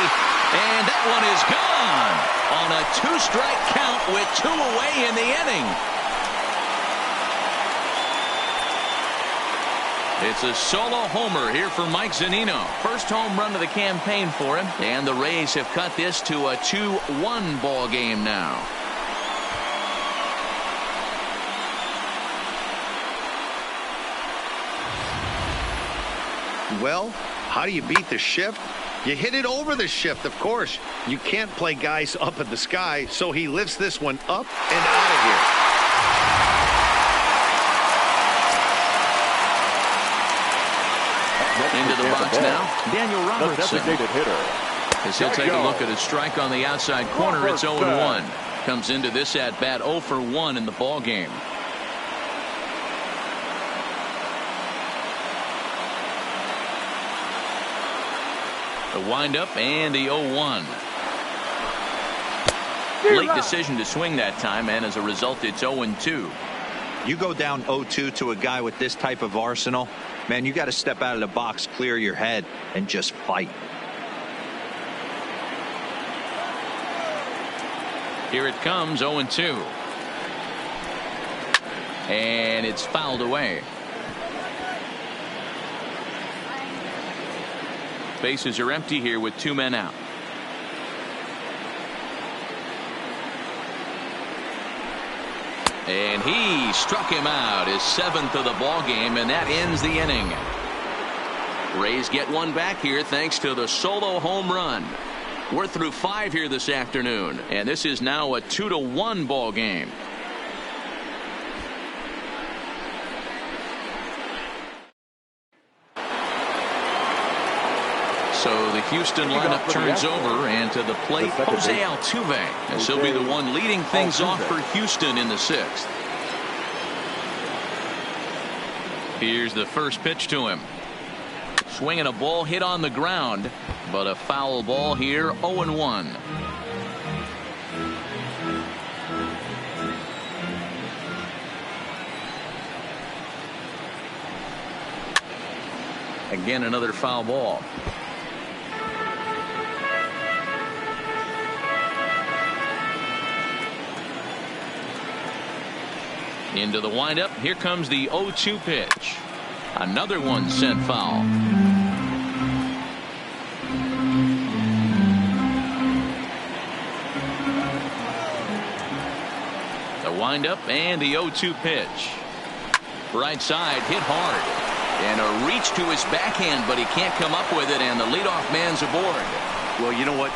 and that one is gone on a 2-strike count with 2 away in the inning. It's a solo homer here for Mike Zunino. First home run of the campaign for him, and the Rays have cut this to a 2-1 ball game now. Well, how do you beat the shift? You hit it over the shift, of course. You can't play guys up in the sky, so he lifts this one up and out of here. Into the box now, Daniel Robertson. The designated hitter. As he'll take a look at a strike on the outside corner, it's 0-1. Comes into this at bat 0 for 1 in the ball game. The windup and the 0-1. Late decision to swing that time, and as a result, it's 0-2. You go down 0-2 to a guy with this type of arsenal, man, you got to step out of the box, clear your head, and just fight. Here it comes, 0-2. And it's fouled away. Bases are empty here with 2 men out. And he struck him out, his 7th of the ball game, and that ends the inning. Rays get one back here thanks to the solo home run. We're through 5 here this afternoon, and this is now a 2-1 ball game. So the Houston lineup turns over, and to the plate, Jose Altuve, as he'll be the one leading things off for Houston in the 6th. Here's the first pitch to him. Swinging a ball hit on the ground, but a foul ball here, 0-1. Again, another foul ball. Into the windup. Here comes the 0-2 pitch. Another one sent foul. The windup and the 0-2 pitch. Right side hit hard. And a reach to his backhand, but he can't come up with it, and the leadoff man's aboard. Well, you know what?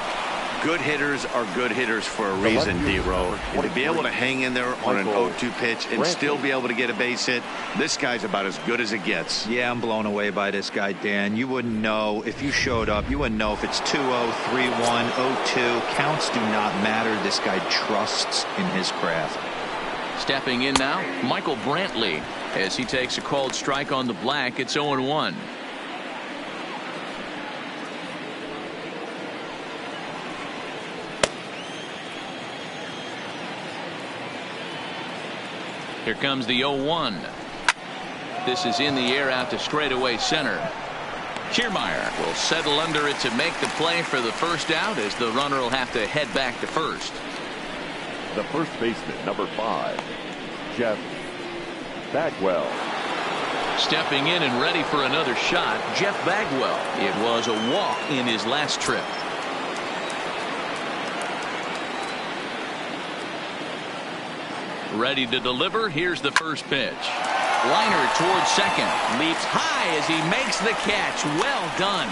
Good hitters are good hitters for a reason, D-Row. And to be able to hang in there on an 0-2 pitch and still be able to get a base hit, this guy's about as good as it gets. Yeah, I'm blown away by this guy, Dan. You wouldn't know if you showed up. You wouldn't know if it's 2-0, 3-1, 0-2. Counts do not matter. This guy trusts in his craft. Stepping in now, Michael Brantley, as he takes a called strike on the black. It's 0-1. Here comes the 0-1. This is in the air out to straightaway center. Kiermaier will settle under it to make the play for the first out, as the runner will have to head back to first. The first baseman, number 5, Jeff Bagwell. Stepping in and ready for another shot, Jeff Bagwell. It was a walk in his last trip. Ready to deliver. Here's the first pitch. Liner towards second. Leaps high as he makes the catch. Well done.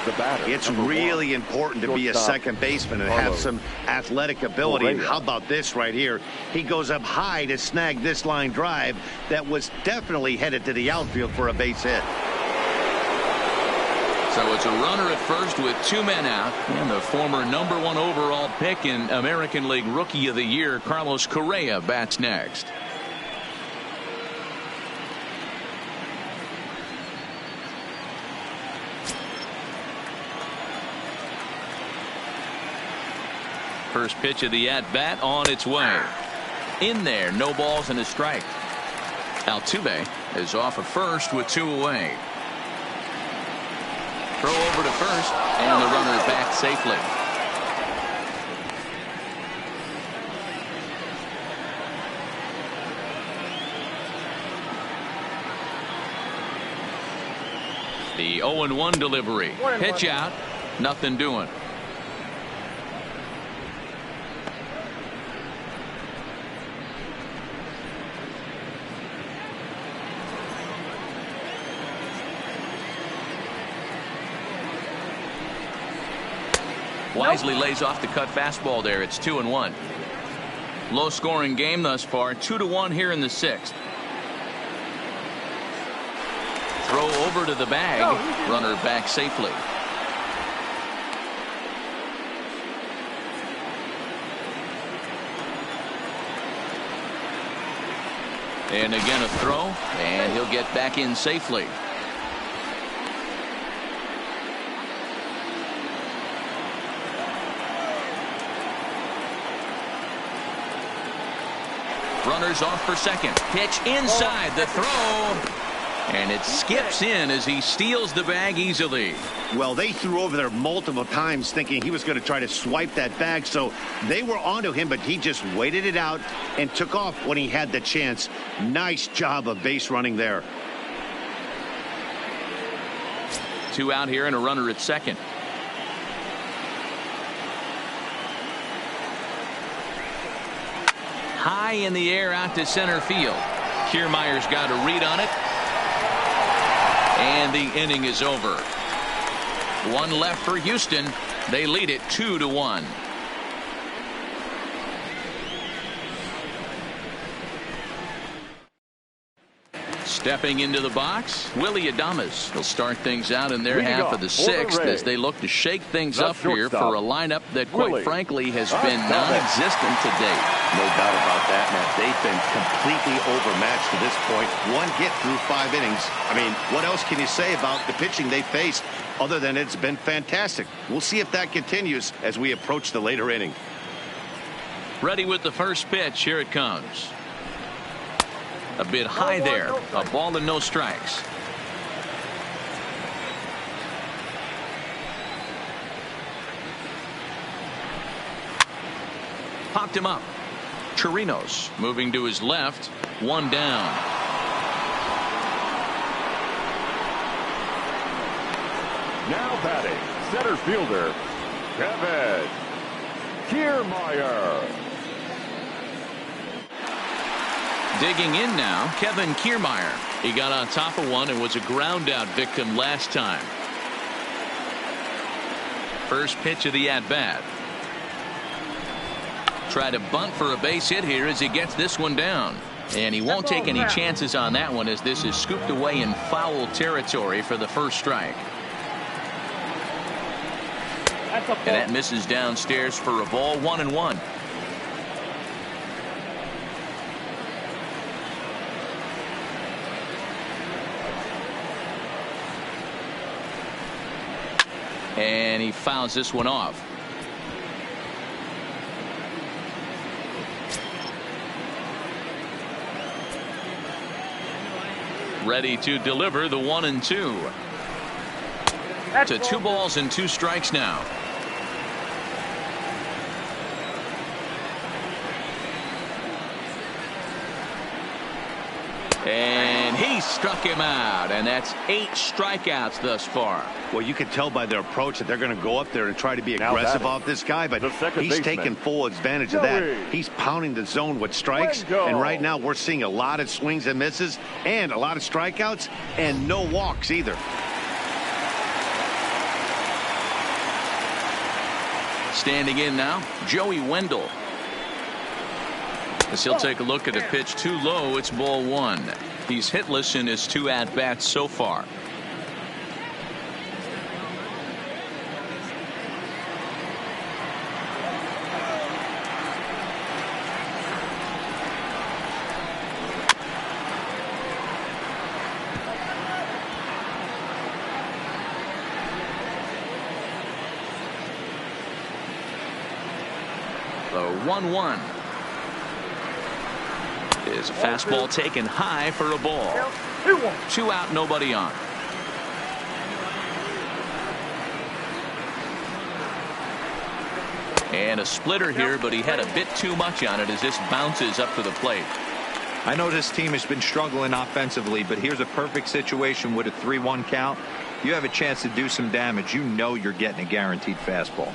The batter, it's really important to be a second baseman and have some athletic ability. And how about this right here? He goes up high to snag this line drive that was definitely headed to the outfield for a base hit. So it's a runner at first with 2 men out, and the former number 1 overall pick in American League Rookie of the Year, Carlos Correa, bats next. First pitch of the at-bat on its way. In there, no balls and a strike. Altuve is off at first with 2 away. Throw over to first, and the runner back safely. The 0-1 delivery. Pitch out. Nothing doing. Wisely lays off the cut fastball there. It's 2-1. Low scoring game thus far. 2-1 here in the 6th. Throw over to the bag. Runner back safely. And again a throw, and he'll get back in safely. Runners off for second. Pitch inside the throw. And it skips in as he steals the bag easily. Well, they threw over there multiple times thinking he was going to try to swipe that bag. So they were onto him, but he just waited it out and took off when he had the chance. Nice job of base running there. 2 out here and a runner at second. High in the air out to center field. Kiermaier's got a read on it. And the inning is over. 1 left for Houston. They lead it 2-1. Stepping into the box, Willy Adames. He'll start things out in their half of the 6th as they look to shake things up here for a lineup that, quite frankly, has been non-existent to date. No doubt about that, Matt. They've been completely overmatched to this point. 1 hit through 5 innings. I mean, what else can you say about the pitching they faced other than it's been fantastic? We'll see if that continues as we approach the later inning. Ready with the first pitch. Here it comes. A bit high there. A ball and no strikes. Popped him up. Chirinos moving to his left. 1 down. Now batting, center fielder, Kevin Kiermaier. Digging in now, Kevin Kiermaier. He got on top of one and was a ground out victim last time. First pitch of the at bat. Try to bunt for a base hit here as he gets this one down. And he won't take any chances on that one as this is scooped away in foul territory for the first strike. And that misses downstairs for a ball. 1-1. And he fouls this one off. ready to deliver the 1-2. To 2 balls and 2 strikes now. And he struck him out, and that's 8 strikeouts thus far. Well, you can tell by their approach that they're going to go up there and try to be aggressive off this guy, but he's taking full advantage of that. He's pounding the zone with strikes, and right now we're seeing a lot of swings and misses and a lot of strikeouts and no walks either. Standing in now, Joey Wendell. As he'll take a look at a pitch too low, it's ball 1. He's hitless in his 2 at-bats so far. The 1-1. Is a fastball taken high for a ball. 2 out, nobody on. And a splitter here, but he had a bit too much on it as this bounces up to the plate. I know this team has been struggling offensively, but here's a perfect situation with a 3-1 count. You have a chance to do some damage. You know you're getting a guaranteed fastball.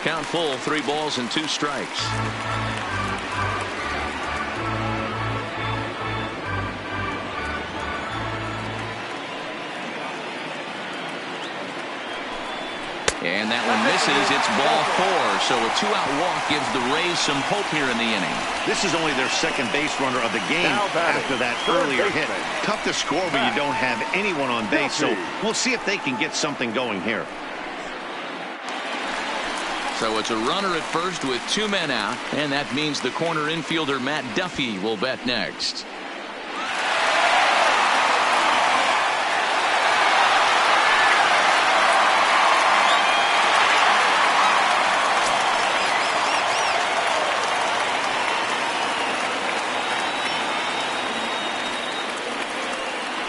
Count full, 3 balls and 2 strikes. And that one misses. It's ball 4. So a 2-out walk gives the Rays some hope here in the inning. This is only their second base runner of the game after that earlier hit. Tough to score when you don't have anyone on base, so we'll see if they can get something going here. So it's a runner at first with 2 men out, and that means the corner infielder Matt Duffy will bat next.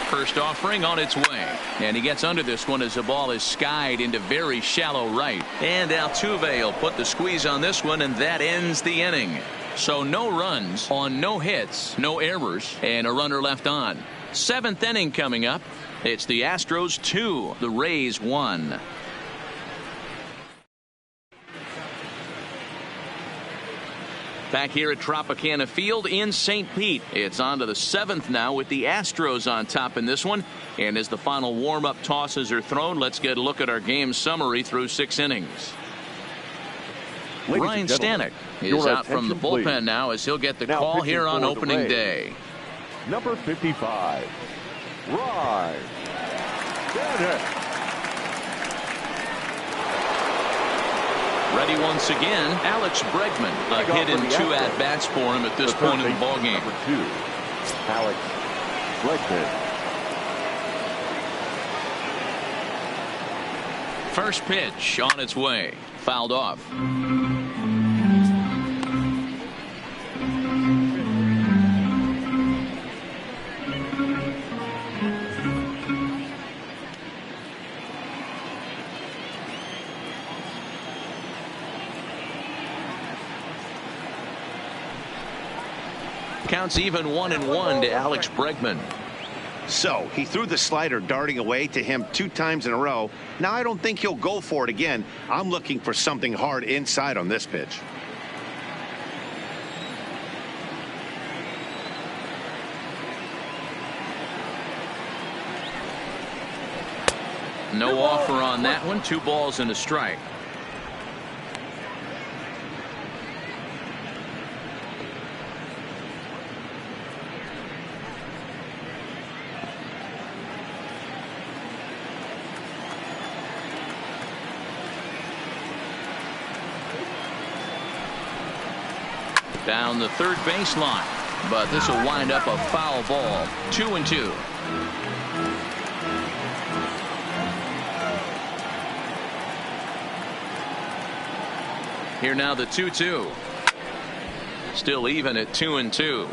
First offering on its way, and he gets under this one as the ball is skied into very shallow right, and Altuve will put the squeeze on this one, and that ends the inning. So no runs on no hits, no errors, and a runner left on. 7th inning coming up. It's the Astros 2, the Rays 1. Back here at Tropicana Field in St. Pete. It's on to the 7th now with the Astros on top in this one. And as the final warm-up tosses are thrown, let's get a look at our game summary through 6 innings. Ryan Stanek is out from the bullpen now as he'll get the call here on opening day. Number 55, Ryan Stanek. Ready once again, Alex Bregman. A hit in 2 at-bats for him at this point in the ballgame. Number 2, Alex Bregman. First pitch on its way. Fouled off. Counts even 1-1 to Alex Bregman. So he threw the slider darting away to him 2 times in a row. Now I don't think he'll go for it again. I'm looking for something hard inside on this pitch. No offer on that one. 2 balls and a strike. Down the third baseline, but this will wind up a foul ball. 2-2. Here now the 2-2. Still even at 2-2.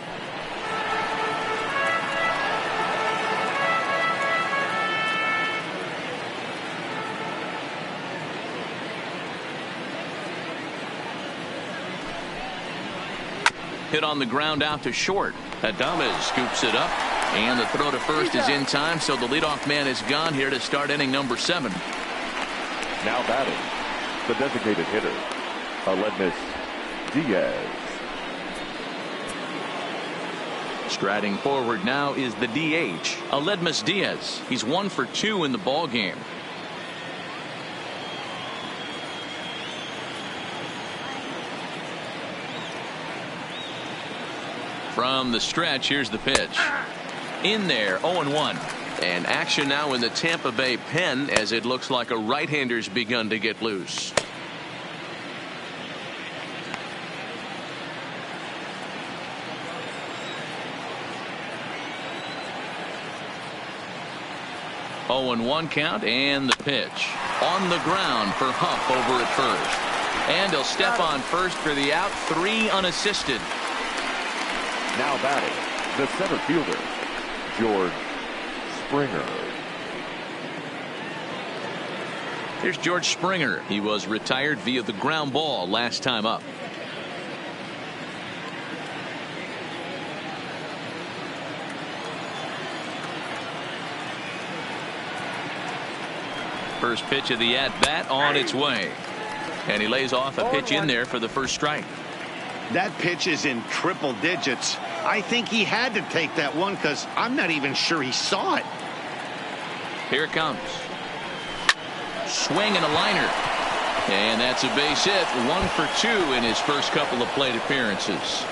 Hit on the ground out to short. Adames scoops it up. And the throw to first is in time, so the leadoff man is gone here to start inning number 7. Now batting, the designated hitter, Aledmys Diaz. Striding forward now is the DH, Aledmys Diaz. He's 1 for 2 in the ball game. From the stretch, here's the pitch. In there, 0-1. And action now in the Tampa Bay pen as it looks like a right-hander's begun to get loose. Oh, and 1 count, and the pitch. On the ground for Huff over at first. And he'll step on first for the out, 3 unassisted. Now batting, the center fielder, George Springer. Here's George Springer. He was retired via the ground ball last time up. First pitch of the at-bat on its way. And he lays off a pitch in there for the first strike. That pitch is in triple digits. I think he had to take that one because I'm not even sure he saw it. Here it comes. Swing and a liner. And that's a base hit. 1 for 2 in his first couple of plate appearances.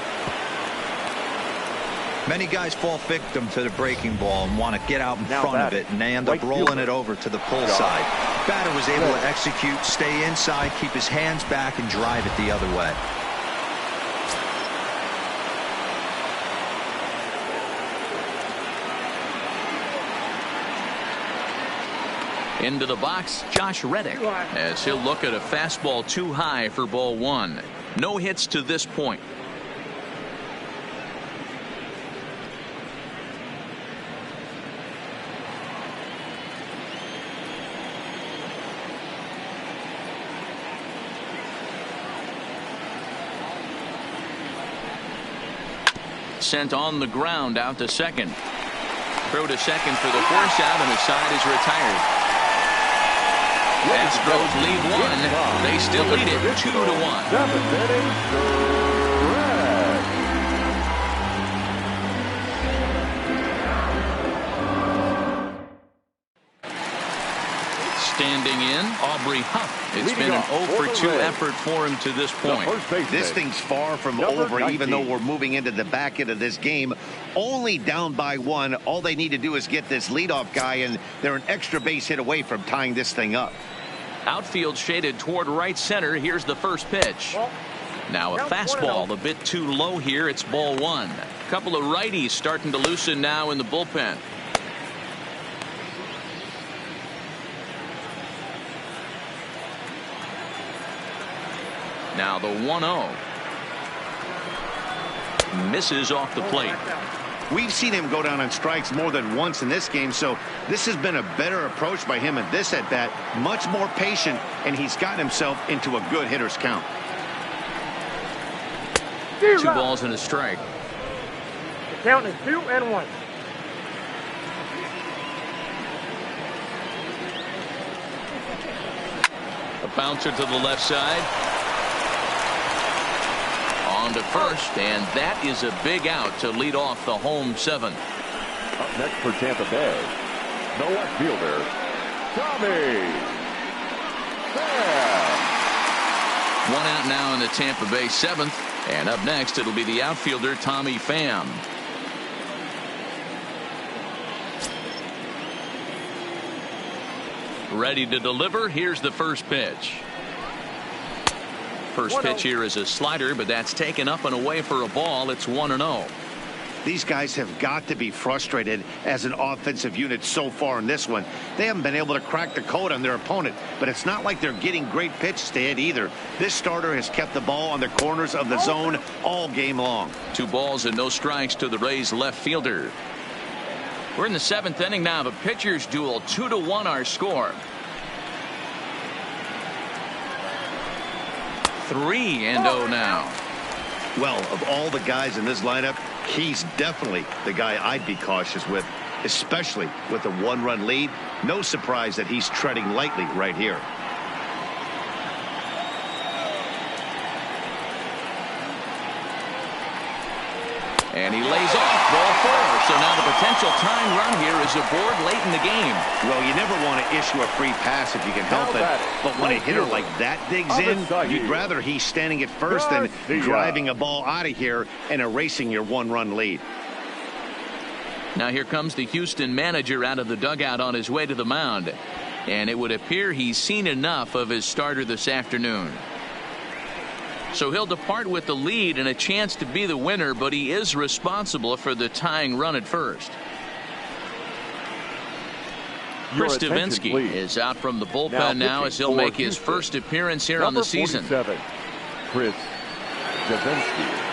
Many guys fall victim to the breaking ball and want to get out in Now front of batting, it, and they end up right rolling fielder, it over to the pull side. Batter was able to execute, stay inside, keep his hands back, and drive it the other way. Into the box, Josh Reddick, as he'll look at a fastball too high for ball 1. No hits to this point. Sent on the ground out to second. Throw to second for the force out, and the side is retired. Astros lead 1. They still lead it 2-1. 7th inning, Greg. Standing in, Aubrey Huff. It's been an 0 for 2 effort for him to this point. This thing's far from over, even though we're moving into the back end of this game. Only down by 1. All they need to do is get this leadoff guy, and they're an extra base hit away from tying this thing up. Outfield shaded toward right center. Here's the first pitch. Now a fastball a bit too low here. It's ball 1. A couple of righties starting to loosen now in the bullpen. Now the 1-0. Misses off the plate. We've seen him go down on strikes more than once in this game, so this has been a better approach by him at this at-bat. Much more patient, and he's gotten himself into a good hitter's count. 2 balls and a strike. The count is 2-1. A bouncer to the left side. On to first, and that is a big out to lead off the home 7th. Up next for Tampa Bay, the left fielder, Tommy Pham. 1 out now in the Tampa Bay 7th, and up next it'll be the outfielder Tommy Pham. Ready to deliver. Here's the first pitch. First pitch here is a slider, but that's taken up and away for a ball. It's 1-0. These guys have got to be frustrated as an offensive unit so far in this one. They haven't been able to crack the code on their opponent, but it's not like they're getting great pitches to hit either. This starter has kept the ball on the corners of the zone all game long. 2 balls and no strikes to the Rays left fielder. We're in the 7th inning now. The pitchers duel. 2-1 our score. 3-0 now. Well, of all the guys in this lineup, he's definitely the guy I'd be cautious with, especially with a one-run lead. No surprise that he's treading lightly right here. And he lays off ball 4. So now the potential tying run here is aboard late in the game. Well, you never want to issue a free pass if you can help it. But when a hitter like that digs in, you'd rather he's standing at first than driving a ball out of here and erasing your one-run lead. Now here comes the Houston manager out of the dugout on his way to the mound. And it would appear he's seen enough of his starter this afternoon. So he'll depart with the lead and a chance to be the winner, but he is responsible for the tying run at first. Chris Stavinsky is out from the bullpen now as he'll make his first appearance here on the season. Chris Stavinsky.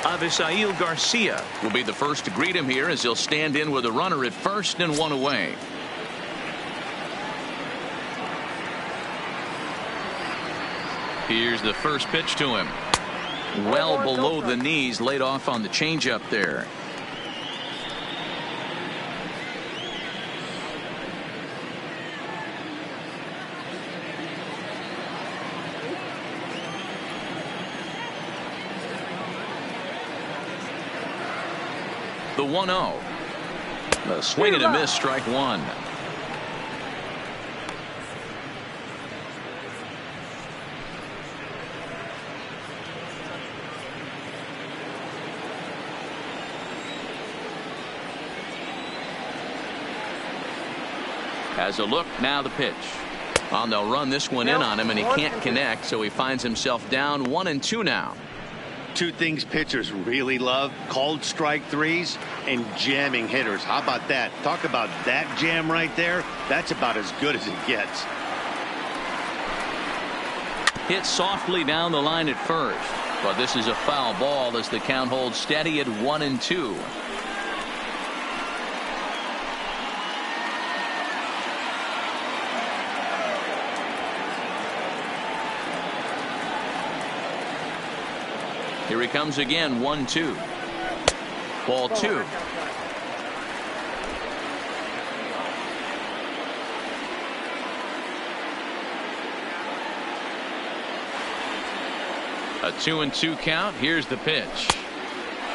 Avisail Garcia will be the first to greet him here as he'll stand in with a runner at first and one away. Here's the first pitch to him. Well below the knees, laid off on the changeup there. The 1-0. A swing and a miss, strike one. Has a look, now the pitch. They'll run this one in on him, and he can't connect, so he finds himself down 1-2 now. Two things pitchers really love: called strike threes and jamming hitters. How about that? Talk about that jam right there. That's about as good as it gets. Hit softly down the line at first, but this is a foul ball as the count holds steady at 1-2. Here he comes again, 1-2. Ball 2. A 2-2 count. Here's the pitch.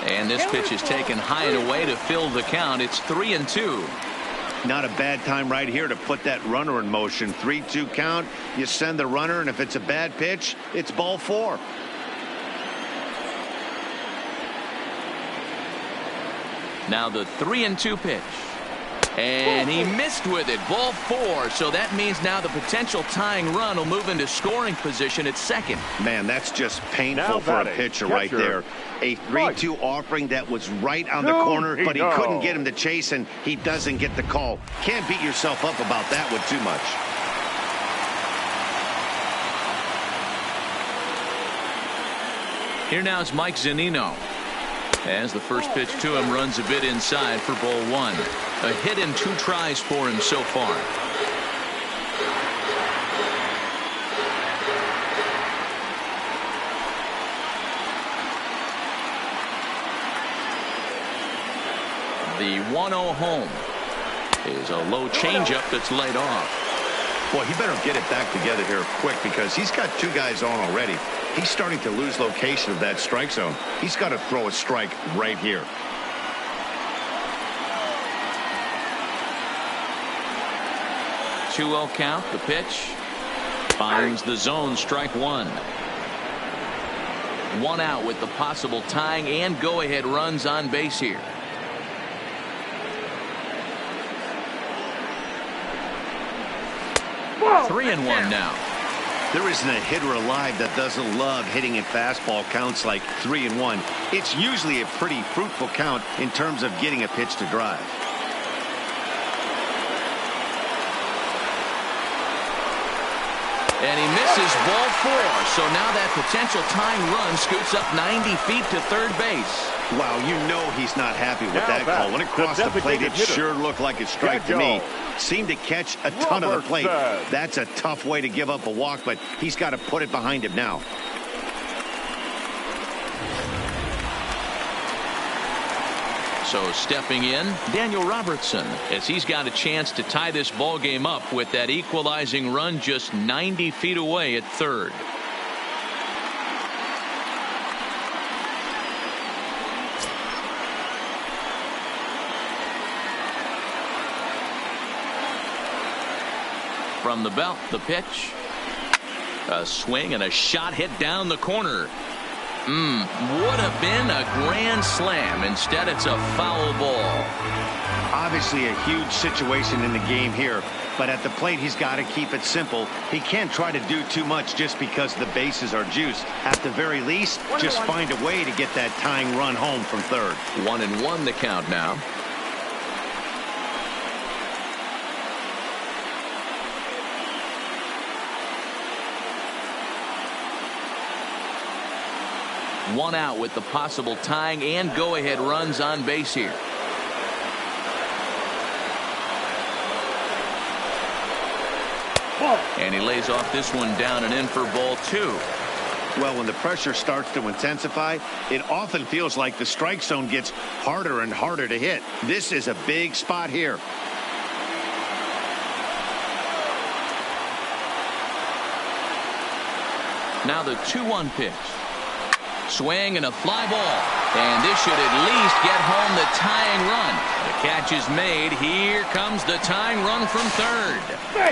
And this pitch is taken high and away to fill the count. It's 3-2. Not a bad time right here to put that runner in motion. 3-2 count. You send the runner, and if it's a bad pitch, it's ball 4. Now the 3-2 pitch. And he missed with it. Ball 4. So that means now the potential tying run will move into scoring position at second. Man, that's just painful for a pitcher right there. A 3-2 offering that was right on the corner, but he couldn't get him to chase, and he doesn't get the call. Can't beat yourself up about that one too much. Here now is Mike Zunino. As the first pitch to him runs a bit inside for ball 1. A hit in 2 tries for him so far. The 1-0 home is a low changeup that's laid off. Boy, he better get it back together here quick because he's got 2 guys on already. He's starting to lose location of that strike zone. He's got to throw a strike right here. Two 2-0 count. The pitch finds the zone. Strike 1. 1 out with the possible tying and go-ahead runs on base here. Whoa. 3-1 now. There isn't a hitter alive that doesn't love hitting in fastball counts like 3-1. It's usually a pretty fruitful count in terms of getting a pitch to drive. And he misses ball 4. So now that potential tying run scoots up 90 feet to third base. Wow, you know he's not happy with that call. When it crossed the plate, it sure looked like a strike to me. Seemed to catch a ton of the plate. That's a tough way to give up a walk, but he's got to put it behind him now. So stepping in, Daniel Robertson, as he's got a chance to tie this ball game up with that equalizing run just 90 feet away at third. From the belt, the pitch. A swing and a shot hit down the corner. Would have been a grand slam. Instead, it's a foul ball. Obviously a huge situation in the game here, but at the plate he's got to keep it simple. He can't try to do too much just because the bases are juiced. At the very least, just find a way to get that tying run home from third. 1-1 the count now. One out with the possible tying and go-ahead runs on base here. And he lays off this one down and in for ball 2. Well, when the pressure starts to intensify, it often feels like the strike zone gets harder and harder to hit. This is a big spot here. Now the 2-1 pitch. Swing and a fly ball. And this should at least get home the tying run. The catch is made. Here comes the tying run from third.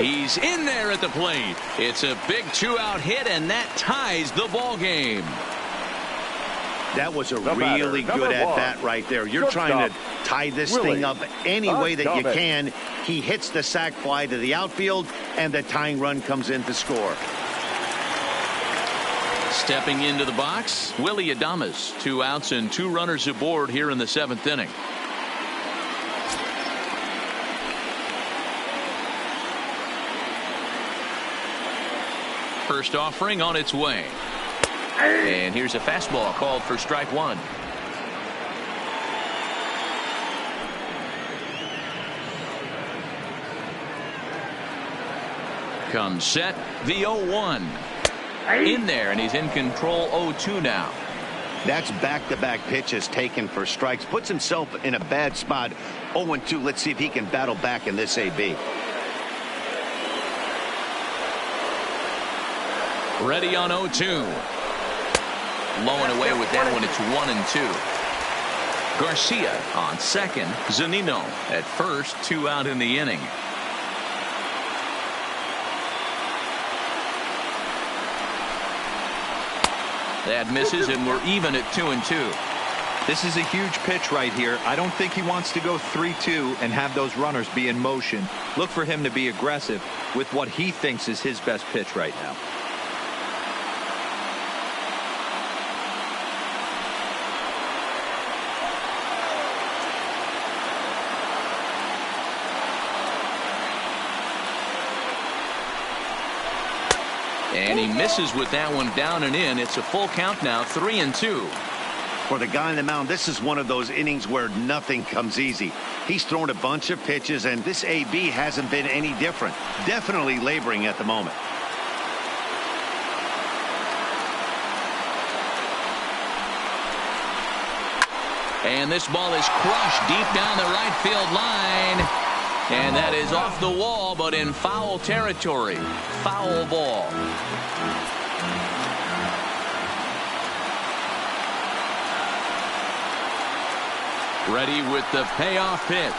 He's in there at the plate. It's a big 2-out hit, and that ties the ball game. That was a really good at-bat right there. You're trying to tie this thing up any way that you can. He hits the sac fly to the outfield, and the tying run comes in to score. Stepping into the box, Willie Adames. 2 outs and 2 runners aboard here in the 7th inning. First offering on its way. And here's a fastball called for strike 1. Comes set, the 0-1. In there, and he's in control. 0-2 now. That's back-to-back pitches taken for strikes. Puts himself in a bad spot. 0-2. Let's see if he can battle back in this AB. Ready on 0-2. Low and away with that one. It's 1-2. Garcia on second. Zunino at first. 2 out in the inning. That misses, and we're even at 2-2. This is a huge pitch right here. I don't think he wants to go 3-2 and have those runners be in motion. Look for him to be aggressive with what he thinks is his best pitch right now. And he misses with that one down and in. It's a full count now, 3-2. For the guy on the mound, this is one of those innings where nothing comes easy. He's thrown a bunch of pitches, and this AB hasn't been any different. Definitely laboring at the moment. And this ball is crushed deep down the right field line. And that is off the wall, but in foul territory. Foul ball. Ready with the payoff pitch.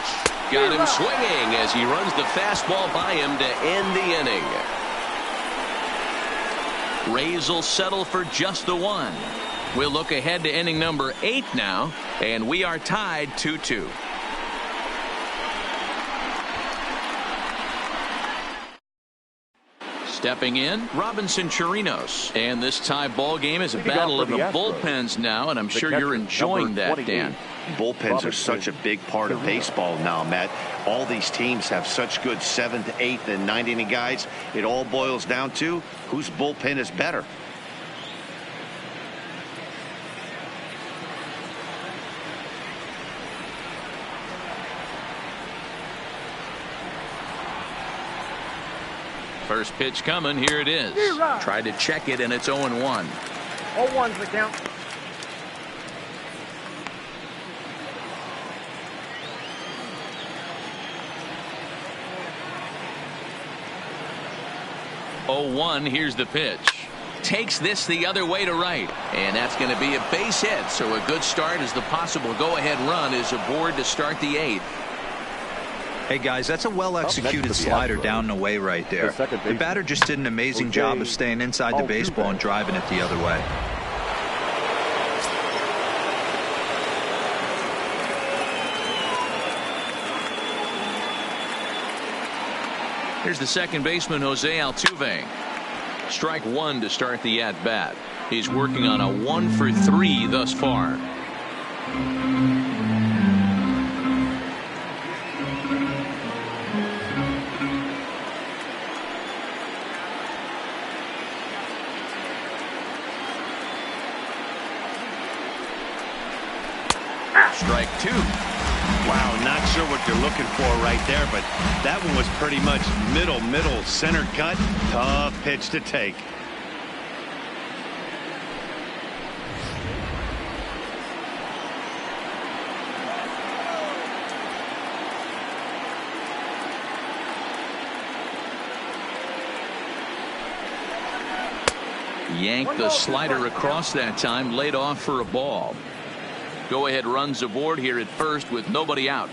Got him swinging as he runs the fastball by him to end the inning. Rays will settle for just the 1. We'll look ahead to inning number 8 now, and we are tied 2-2. Stepping in, Robinson Chirinos. And this tie ball game is a battle of the bullpens now, and I'm sure you're enjoying that, Dan. Bullpens are such a big part of baseball now, Matt. All these teams have such good 7th, 8th, and 9th inning guys. It all boils down to whose bullpen is better. First pitch coming. Here it is. Tried to check it, and it's 0-1. 0-1's the count. Here's the pitch. Takes this the other way to right, and that's going to be a base hit. So a good start as the possible go-ahead run is aboard to start the 8th. Hey guys, that's a well-executed slider down and away right there. The batter just did an amazing job of staying inside the baseball and driving it the other way. Here's the second baseman, Jose Altuve. Strike one to start the at-bat. He's working on a 1-for-3 thus far. Strike two. Wow, not sure what you're looking for right there, but that one was pretty much middle, center cut. Tough pitch to take. Yanked the slider across that time, laid off for a ball. Go-ahead runs aboard here at first with nobody out.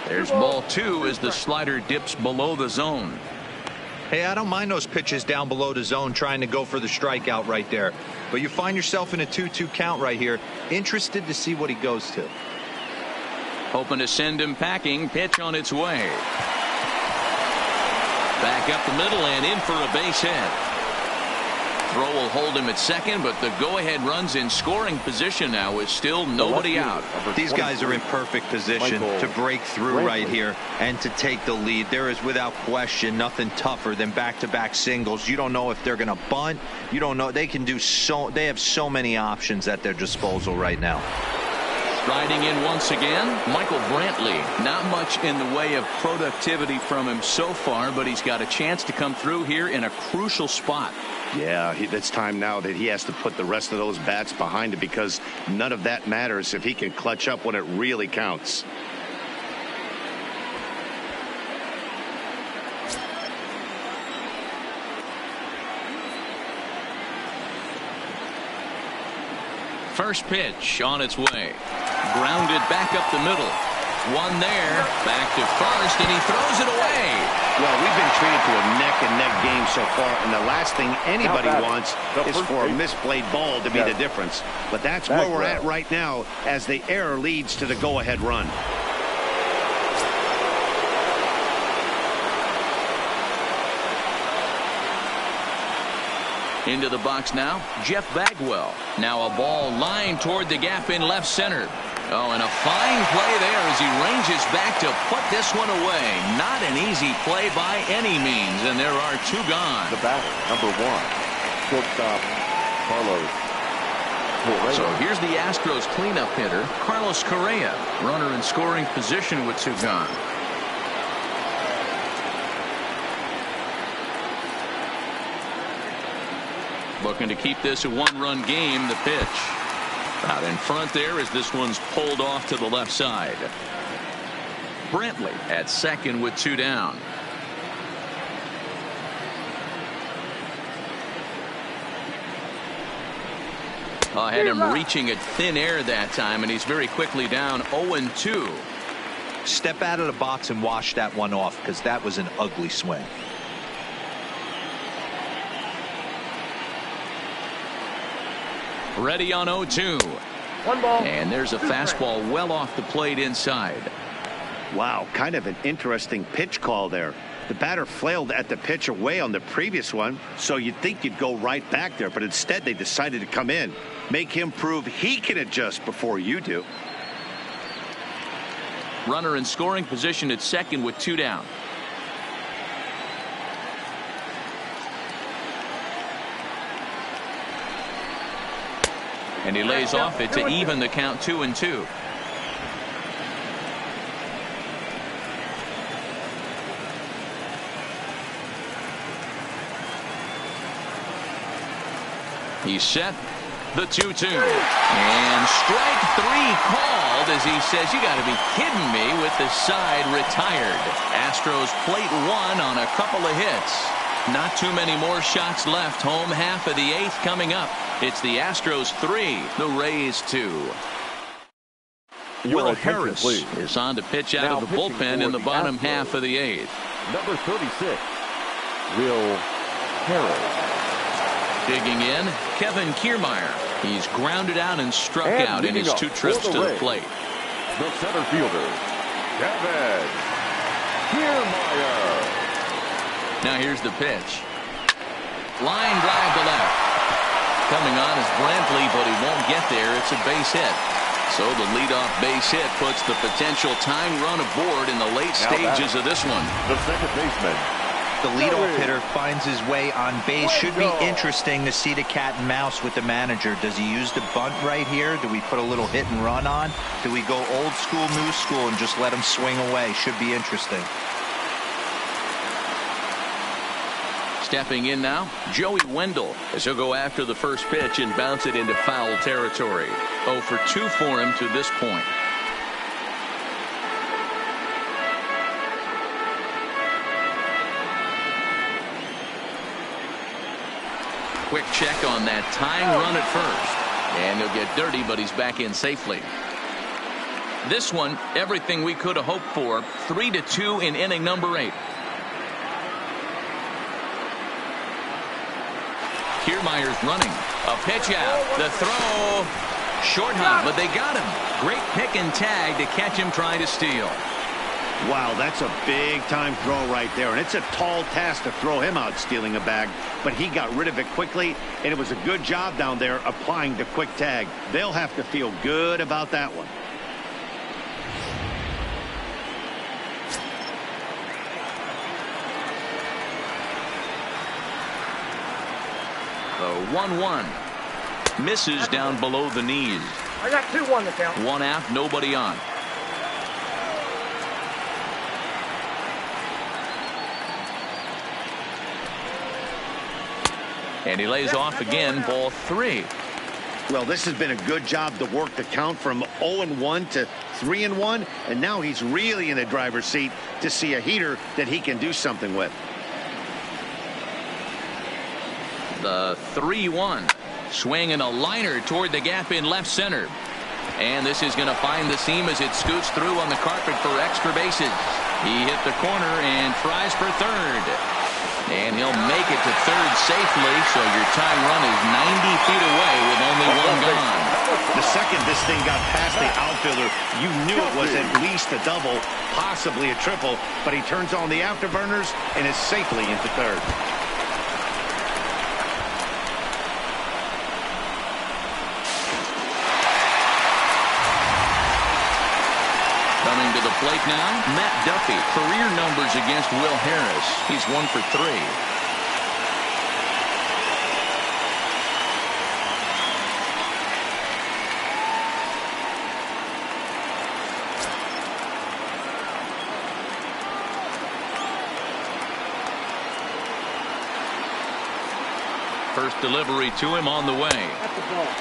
There's ball two as the slider dips below the zone. Hey, I don't mind those pitches down below the zone trying to go for the strikeout right there. But you find yourself in a 2-2 count right here. Interested to see what he goes to. Hoping to send him packing. Pitch on its way. Back up the middle and in for a base hit. Throw will hold him at second, but the go-ahead runs in scoring position now with still nobody out. These guys are in perfect position to break through right here and to take the lead. There is without question nothing tougher than back-to-back singles. You don't know if they're going to bunt. You don't know. They can do so. They have so many options at their disposal right now. Striding in once again, Michael Brantley. Not much in the way of productivity from him so far, but he's got a chance to come through here in a crucial spot. Yeah, it's time now that he has to put the rest of those bats behind him, because none of that matters if he can clutch up when it really counts. First pitch on its way. Grounded back up the middle. One there. Back to first, and he throws it away. Well, we've been treated to a neck-and-neck game so far, and the last thing anybody wants is for a misplayed ball to be the difference. But that's where we're at right now as the error leads to the go-ahead run. Into the box now, Jeff Bagwell. Now a ball lined toward the gap in left center. Oh, and a fine play there as he ranges back to put this one away. Not an easy play by any means, and there are two gone. The batter, number one, shortstop Carlos Correa. So here's the Astros cleanup hitter, Carlos Correa. Runner in scoring position with two gone. Looking to keep this a one-run game. The pitch out in front there as this one's pulled off to the left side. Brantley at second with two down. Had him reaching at thin air that time, and he's very quickly down 0-2. Step out of the box and wash that one off, because that was an ugly swing. Ready on 0-2. One ball. And there's a fastball well off the plate inside. Wow, kind of an interesting pitch call there. The batter flailed at the pitch away on the previous one, so you'd think you'd go right back there, but instead they decided to come in. Make him prove he can adjust before you do. Runner in scoring position at second with 2 down. And he lays off it to even the count 2-2. He's set. The 2-2. And strike 3 called as he says, you got to be kidding me, with the side retired. Astros plate 1 on a couple of hits. Not too many more shots left. Home half of the 8th coming up. It's the Astros 3, the Rays 2. Will Harris is on to pitch out of the bullpen in the bottom half of the 8th. Number 36, Will Harris. Digging in, Kevin Kiermaier. He's grounded out and struck out in his 2 trips to the plate. The center fielder, Kevin Kiermaier. Now here's the pitch. Line drive to left. Coming on is Brantley, but he won't get there. It's a base hit. So the leadoff base hit puts the potential tying run aboard in the late stages of this one. The second baseman. The leadoff hitter finds his way on base. Should be interesting to see the cat and mouse with the manager. Does he use the bunt right here? Do we put a little hit and run on? Do we go old school, new school, and just let him swing away? Should be interesting. Stepping in now, Joey Wendell, as he'll go after the first pitch and bounce it into foul territory. 0 for 2 for him to this point. Quick check on that tying run at first. And he'll get dirty, but he's back in safely. This one, everything we could have hoped for. 3-2 in inning number 8. Kiermaier's running. A pitch out. The throw. Short hop, but they got him. Great pick and tag to catch him trying to steal. Wow, that's a big-time throw right there, and it's a tall task to throw him out stealing a bag, but he got rid of it quickly, and it was a good job down there applying the quick tag. They'll have to feel good about that one. The 1-1 misses down below the knees. I got 2-1 to count. 1 out, nobody on. And he lays off again, ball 3. Well, this has been a good job to work the count from 0-1 to 3-1, and now he's really in the driver's seat to see a heater that he can do something with. The 3-1. Swing and a liner toward the gap in left center. And this is going to find the seam as it scoots through on the carpet for extra bases. He hit the corner and tries for third. And he'll make it to third safely, so your tying run is 90 feet away with only 1 gone. The second this thing got past the outfielder, you knew it was at least a double, possibly a triple, but he turns on the afterburners and is safely into third. Coming to the plate now, Matt Duffy. Career numbers against Will Harris. He's 1 for 3. First delivery to him on the way.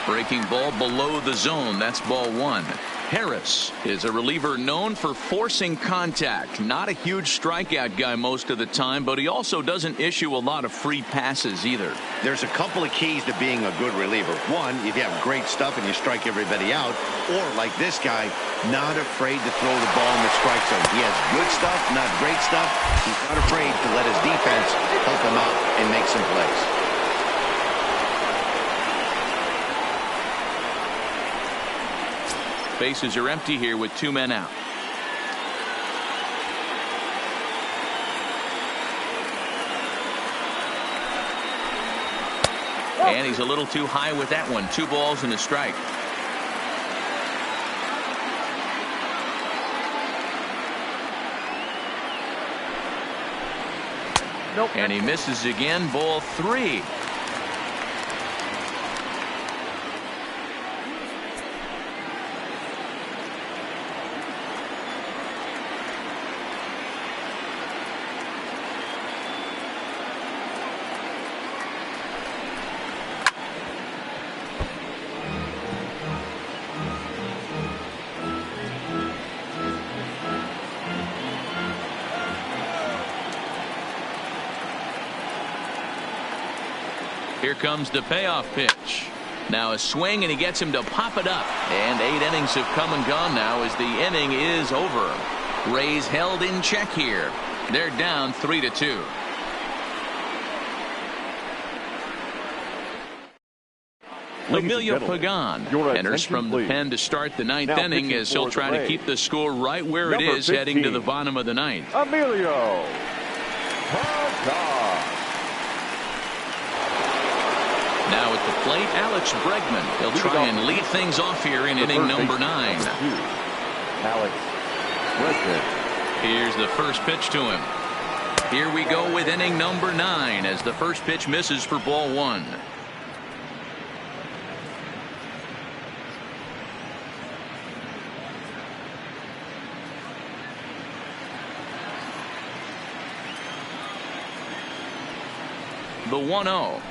Breaking ball below the zone. That's ball 1. Harris is a reliever known for forcing contact. Not a huge strikeout guy most of the time, but he also doesn't issue a lot of free passes either. There's a couple of keys to being a good reliever. One, if you have great stuff and you strike everybody out, or like this guy, not afraid to throw the ball in the strike zone. He has good stuff, not great stuff. He's not afraid to let his defense help him out and make some plays. Bases are empty here with 2 men out. And he's a little too high with that one. 2 balls and a strike. Nope. And he misses again. Ball 3. Here comes the payoff pitch. Now a swing, and he gets him to pop it up. And 8 innings have come and gone now as the inning is over. Rays held in check here. They're down 3-2. Emilio Pagan enters from the pen to start the 9th inning as he'll try to keep the score right where it is heading to the bottom of the 9th. Emilio Pagan. Now at the plate, Alex Bregman. He'll try and lead things off here in inning number 9. Alex Bregman. Here's the first pitch to him. Here we go with inning number 9 as the first pitch misses for ball 1. The 1-0.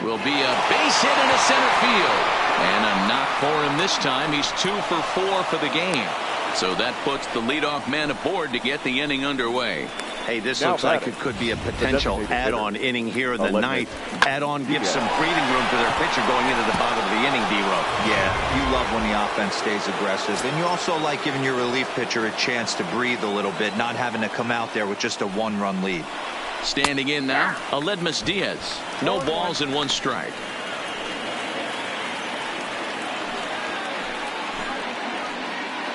Will be a base hit into center field. And a knock for him this time. He's 2 for 4 for the game. So that puts the leadoff man aboard to get the inning underway. Hey, this looks like it could be a potential add-on inning here in the 9th. Add-on gives some breathing room to their pitcher going into the bottom of the inning, D-Row. Yeah, you love when the offense stays aggressive. And you also like giving your relief pitcher a chance to breathe a little bit, not having to come out there with just a 1-run lead. Standing in now, Aledmus Diaz. No balls and 1 strike.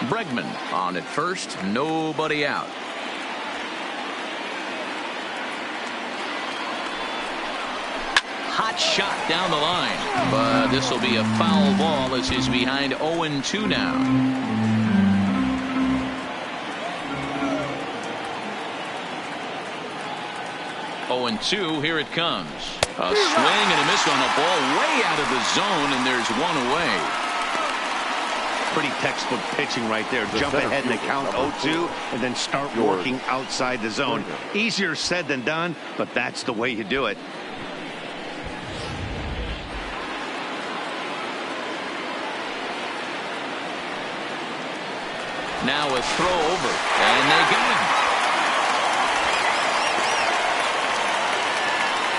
Bregman on at first, nobody out. Hot shot down the line, but this will be a foul ball as he's behind 0-2 now. 0-2, here it comes. A swing and a miss on a ball way out of the zone, and there's 1 away. Pretty textbook pitching right there. Jump ahead in the count 0-2 and then start working outside the zone. Easier said than done, but that's the way you do it. Now a throw over, and they got him.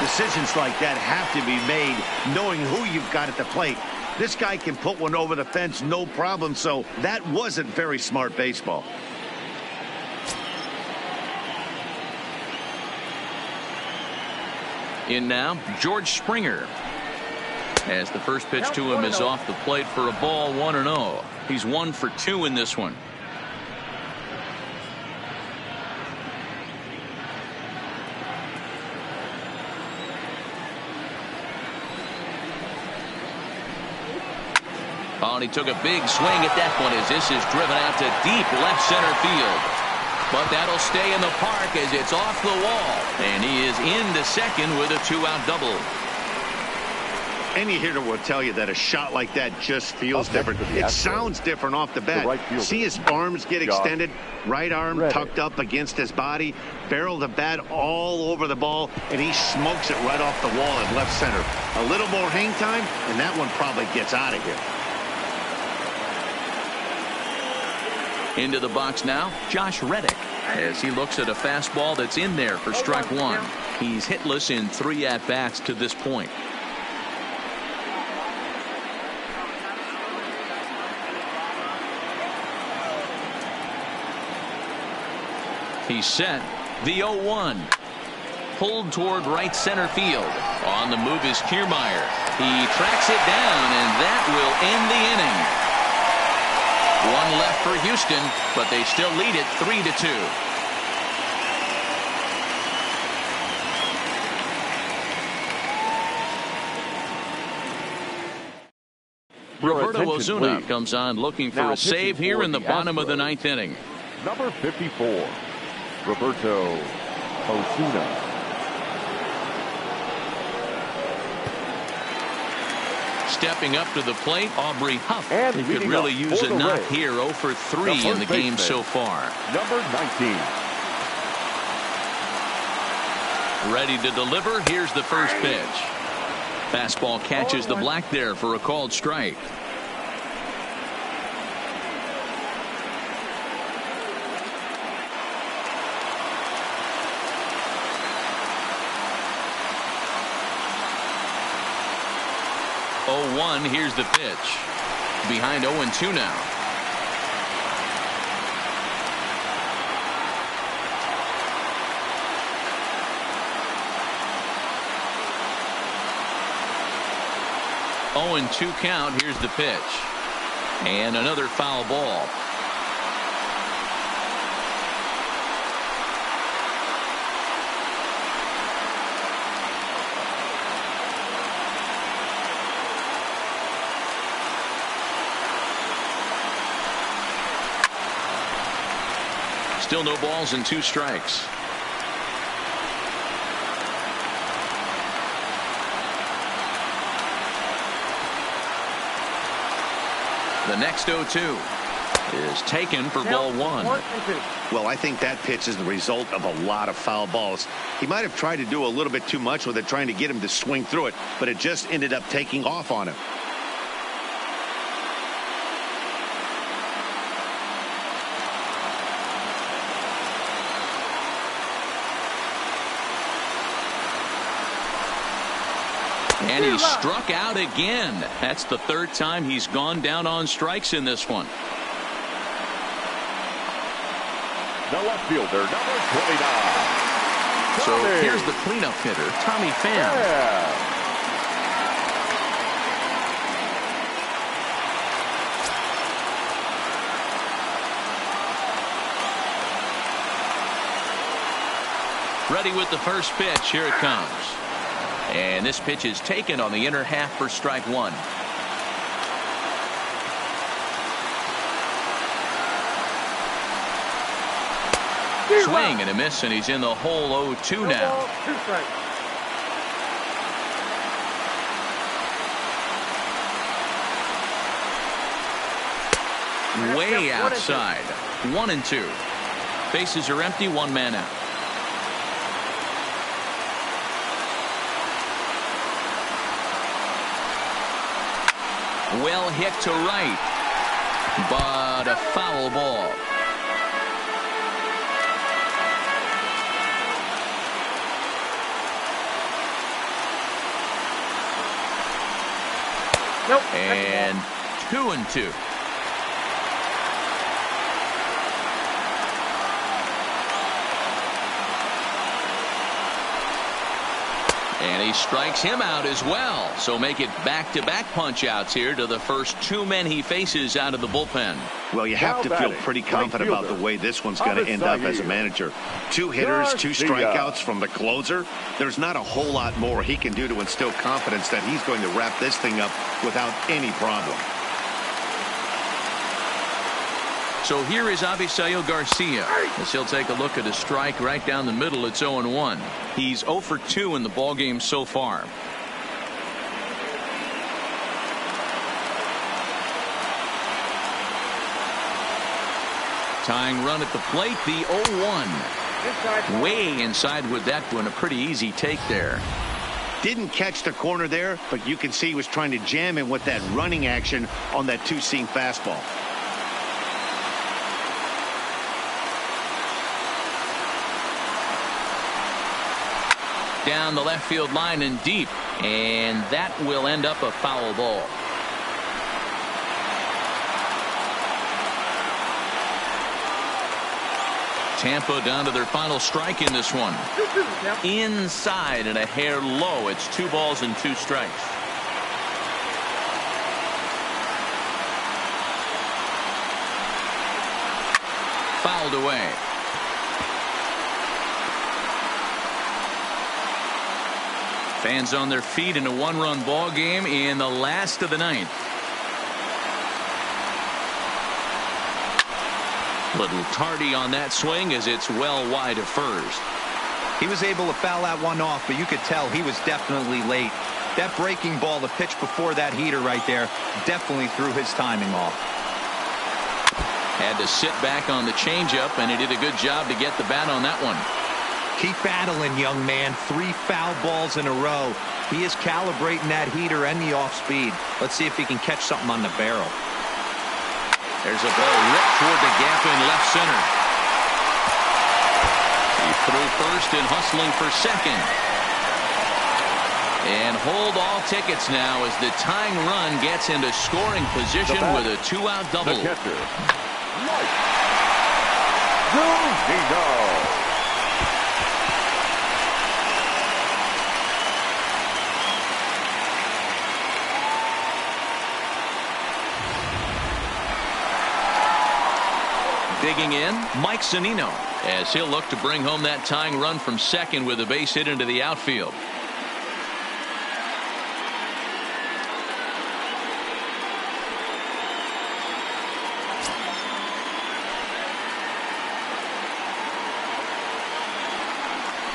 Decisions like that have to be made knowing who you've got at the plate. This guy can put one over the fence, no problem, so that wasn't very smart baseball. In now, George Springer. As the first pitch to him is off the plate for a ball, 1-0. He's 1 for 2 in this one. Oh, and he took a big swing at that one as this is driven out to deep left center field. But that'll stay in the park as it's off the wall. And he is into second with a 2-out double. Any hitter will tell you that a shot like that just feels different. It sounds different off the bat. See his arms get extended, right arm tucked up against his body, barrel the bat all over the ball, and he smokes it right off the wall at left center. A little more hang time, and that one probably gets out of here. Into the box now, Josh Reddick, as he looks at a fastball that's in there for strike 1. He's hitless in 3 at-bats to this point. He's set. The 0-1. Pulled toward right center field. On the move is Kiermaier. He tracks it down, and that will end the inning. 1 left for Houston, but they still lead it 3-2. Roberto attention, Ozuna please. comes on looking for Now a save pitching here for in the the bottom of the Astros. ninth inning. Number 54, Roberto Ozuna. Stepping up to the plate, Aubrey Huff. And He could leading really up use for a the knock Rays, here. 0 for 3 the in the first game baseman, so far. Number 19. Ready to deliver. Here's the first pitch. Fastball catches the black there for a called strike. Oh, 1. Here's the pitch. Behind 0-2 now. Oh, and 2 count. Here's the pitch. And another foul ball. Still no balls and 2 strikes. The next 0-2 is taken for ball 1. Well, I think that pitch is the result of a lot of foul balls. He might have tried to do a little bit too much with it, trying to get him to swing through it, but it just ended up taking off on him. And he struck out again. That's the 3rd time he's gone down on strikes in this one. The left fielder, number 29. So Tommy. here's the cleanup hitter, Tommy Pham. Yeah. Ready with the first pitch. Here it comes. And this pitch is taken on the inner half for strike 1. Swing and a miss, and he's in the hole. 0-2 now. Way outside. 1-2. Bases are empty. 1 man out. Well hit to right, but a foul ball. Nope. And 2-2. And he strikes him out as well. So make it back-to-back punch-outs here to the first 2 men he faces out of the bullpen. Well, you have to feel pretty confident about the way this one's going to end up as a manager. 2 hitters, 2 strikeouts from the closer. There's not a whole lot more he can do to instill confidence that he's going to wrap this thing up without any problem. So here is Avisail Garcia as he'll take a look at a strike right down the middle. It's 0-1. He's 0 for 2 in the ballgame so far. Tying run at the plate, the 0-1. Way inside with that one. A pretty easy take there. Didn't catch the corner there, but you can see he was trying to jam him with that running action on that 2-seam fastball. Down the left field line and deep, and that will end up a foul ball. Tampa down to their final strike in this one. Inside and a hair low. It's 2 balls and 2 strikes. Fouled away. Fans on their feet in a 1-run ball game in the last of the 9th. Little tardy on that swing as it's well wide of first. He was able to foul that one off, but you could tell he was definitely late. That breaking ball, the pitch before that heater right there, definitely threw his timing off. Had to sit back on the changeup, and he did a good job to get the bat on that one. Keep battling, young man. 3 foul balls in a row. He is calibrating that heater and the off speed. Let's see if he can catch something on the barrel. There's a ball ripped toward the gap in left center. He threw first and hustling for second. And hold all tickets now as the tying run gets into scoring position with a 2-out double. The catcher, Mike Zunino. Digging in, Mike Zunino, as he'll look to bring home that tying run from second with a base hit into the outfield.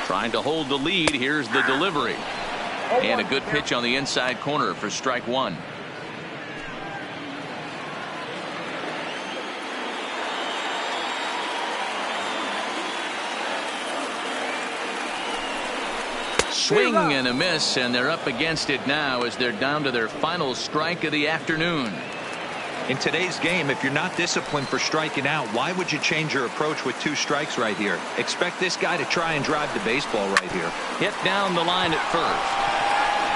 Trying to hold the lead. Here's the delivery. And a good pitch on the inside corner for strike one. Swing and a miss, and they're up against it now as they're down to their final strike of the afternoon. In today's game, if you're not disciplined for striking out, why would you change your approach with 2 strikes right here? Expect this guy to try and drive the baseball right here. Hit down the line at first.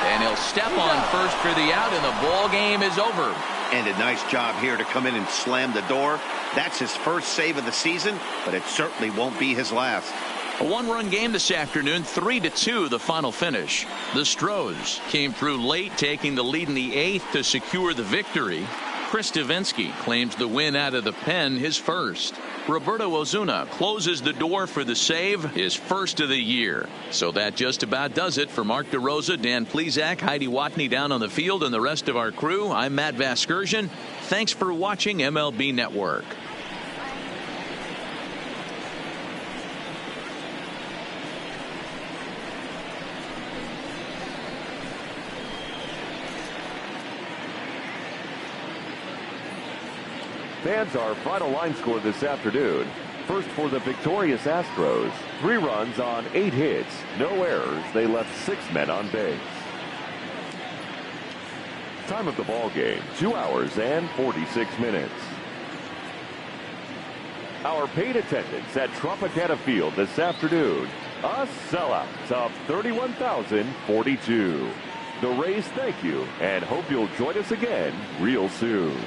And he'll step on first for the out, and the ball game is over. And a nice job here to come in and slam the door. That's his first save of the season, but it certainly won't be his last. A 1-run game this afternoon, 3-2 the final finish. The Astros came through late, taking the lead in the 8th to secure the victory. Chris Davinsky claims the win out of the pen, his first. Roberto Ozuna closes the door for the save, his first of the year. So that just about does it for Mark DeRosa, Dan Plesac, Heidi Watney down on the field, and the rest of our crew. I'm Matt Vasgersian. Thanks for watching MLB Network. Fans, our final line score this afternoon. First for the victorious Astros. 3 runs on 8 hits. No errors. They left 6 men on base. Time of the ball game, 2 hours and 46 minutes. Our paid attendance at Tropicana Field this afternoon. A sellout of 31,042. The Rays thank you and hope you'll join us again real soon.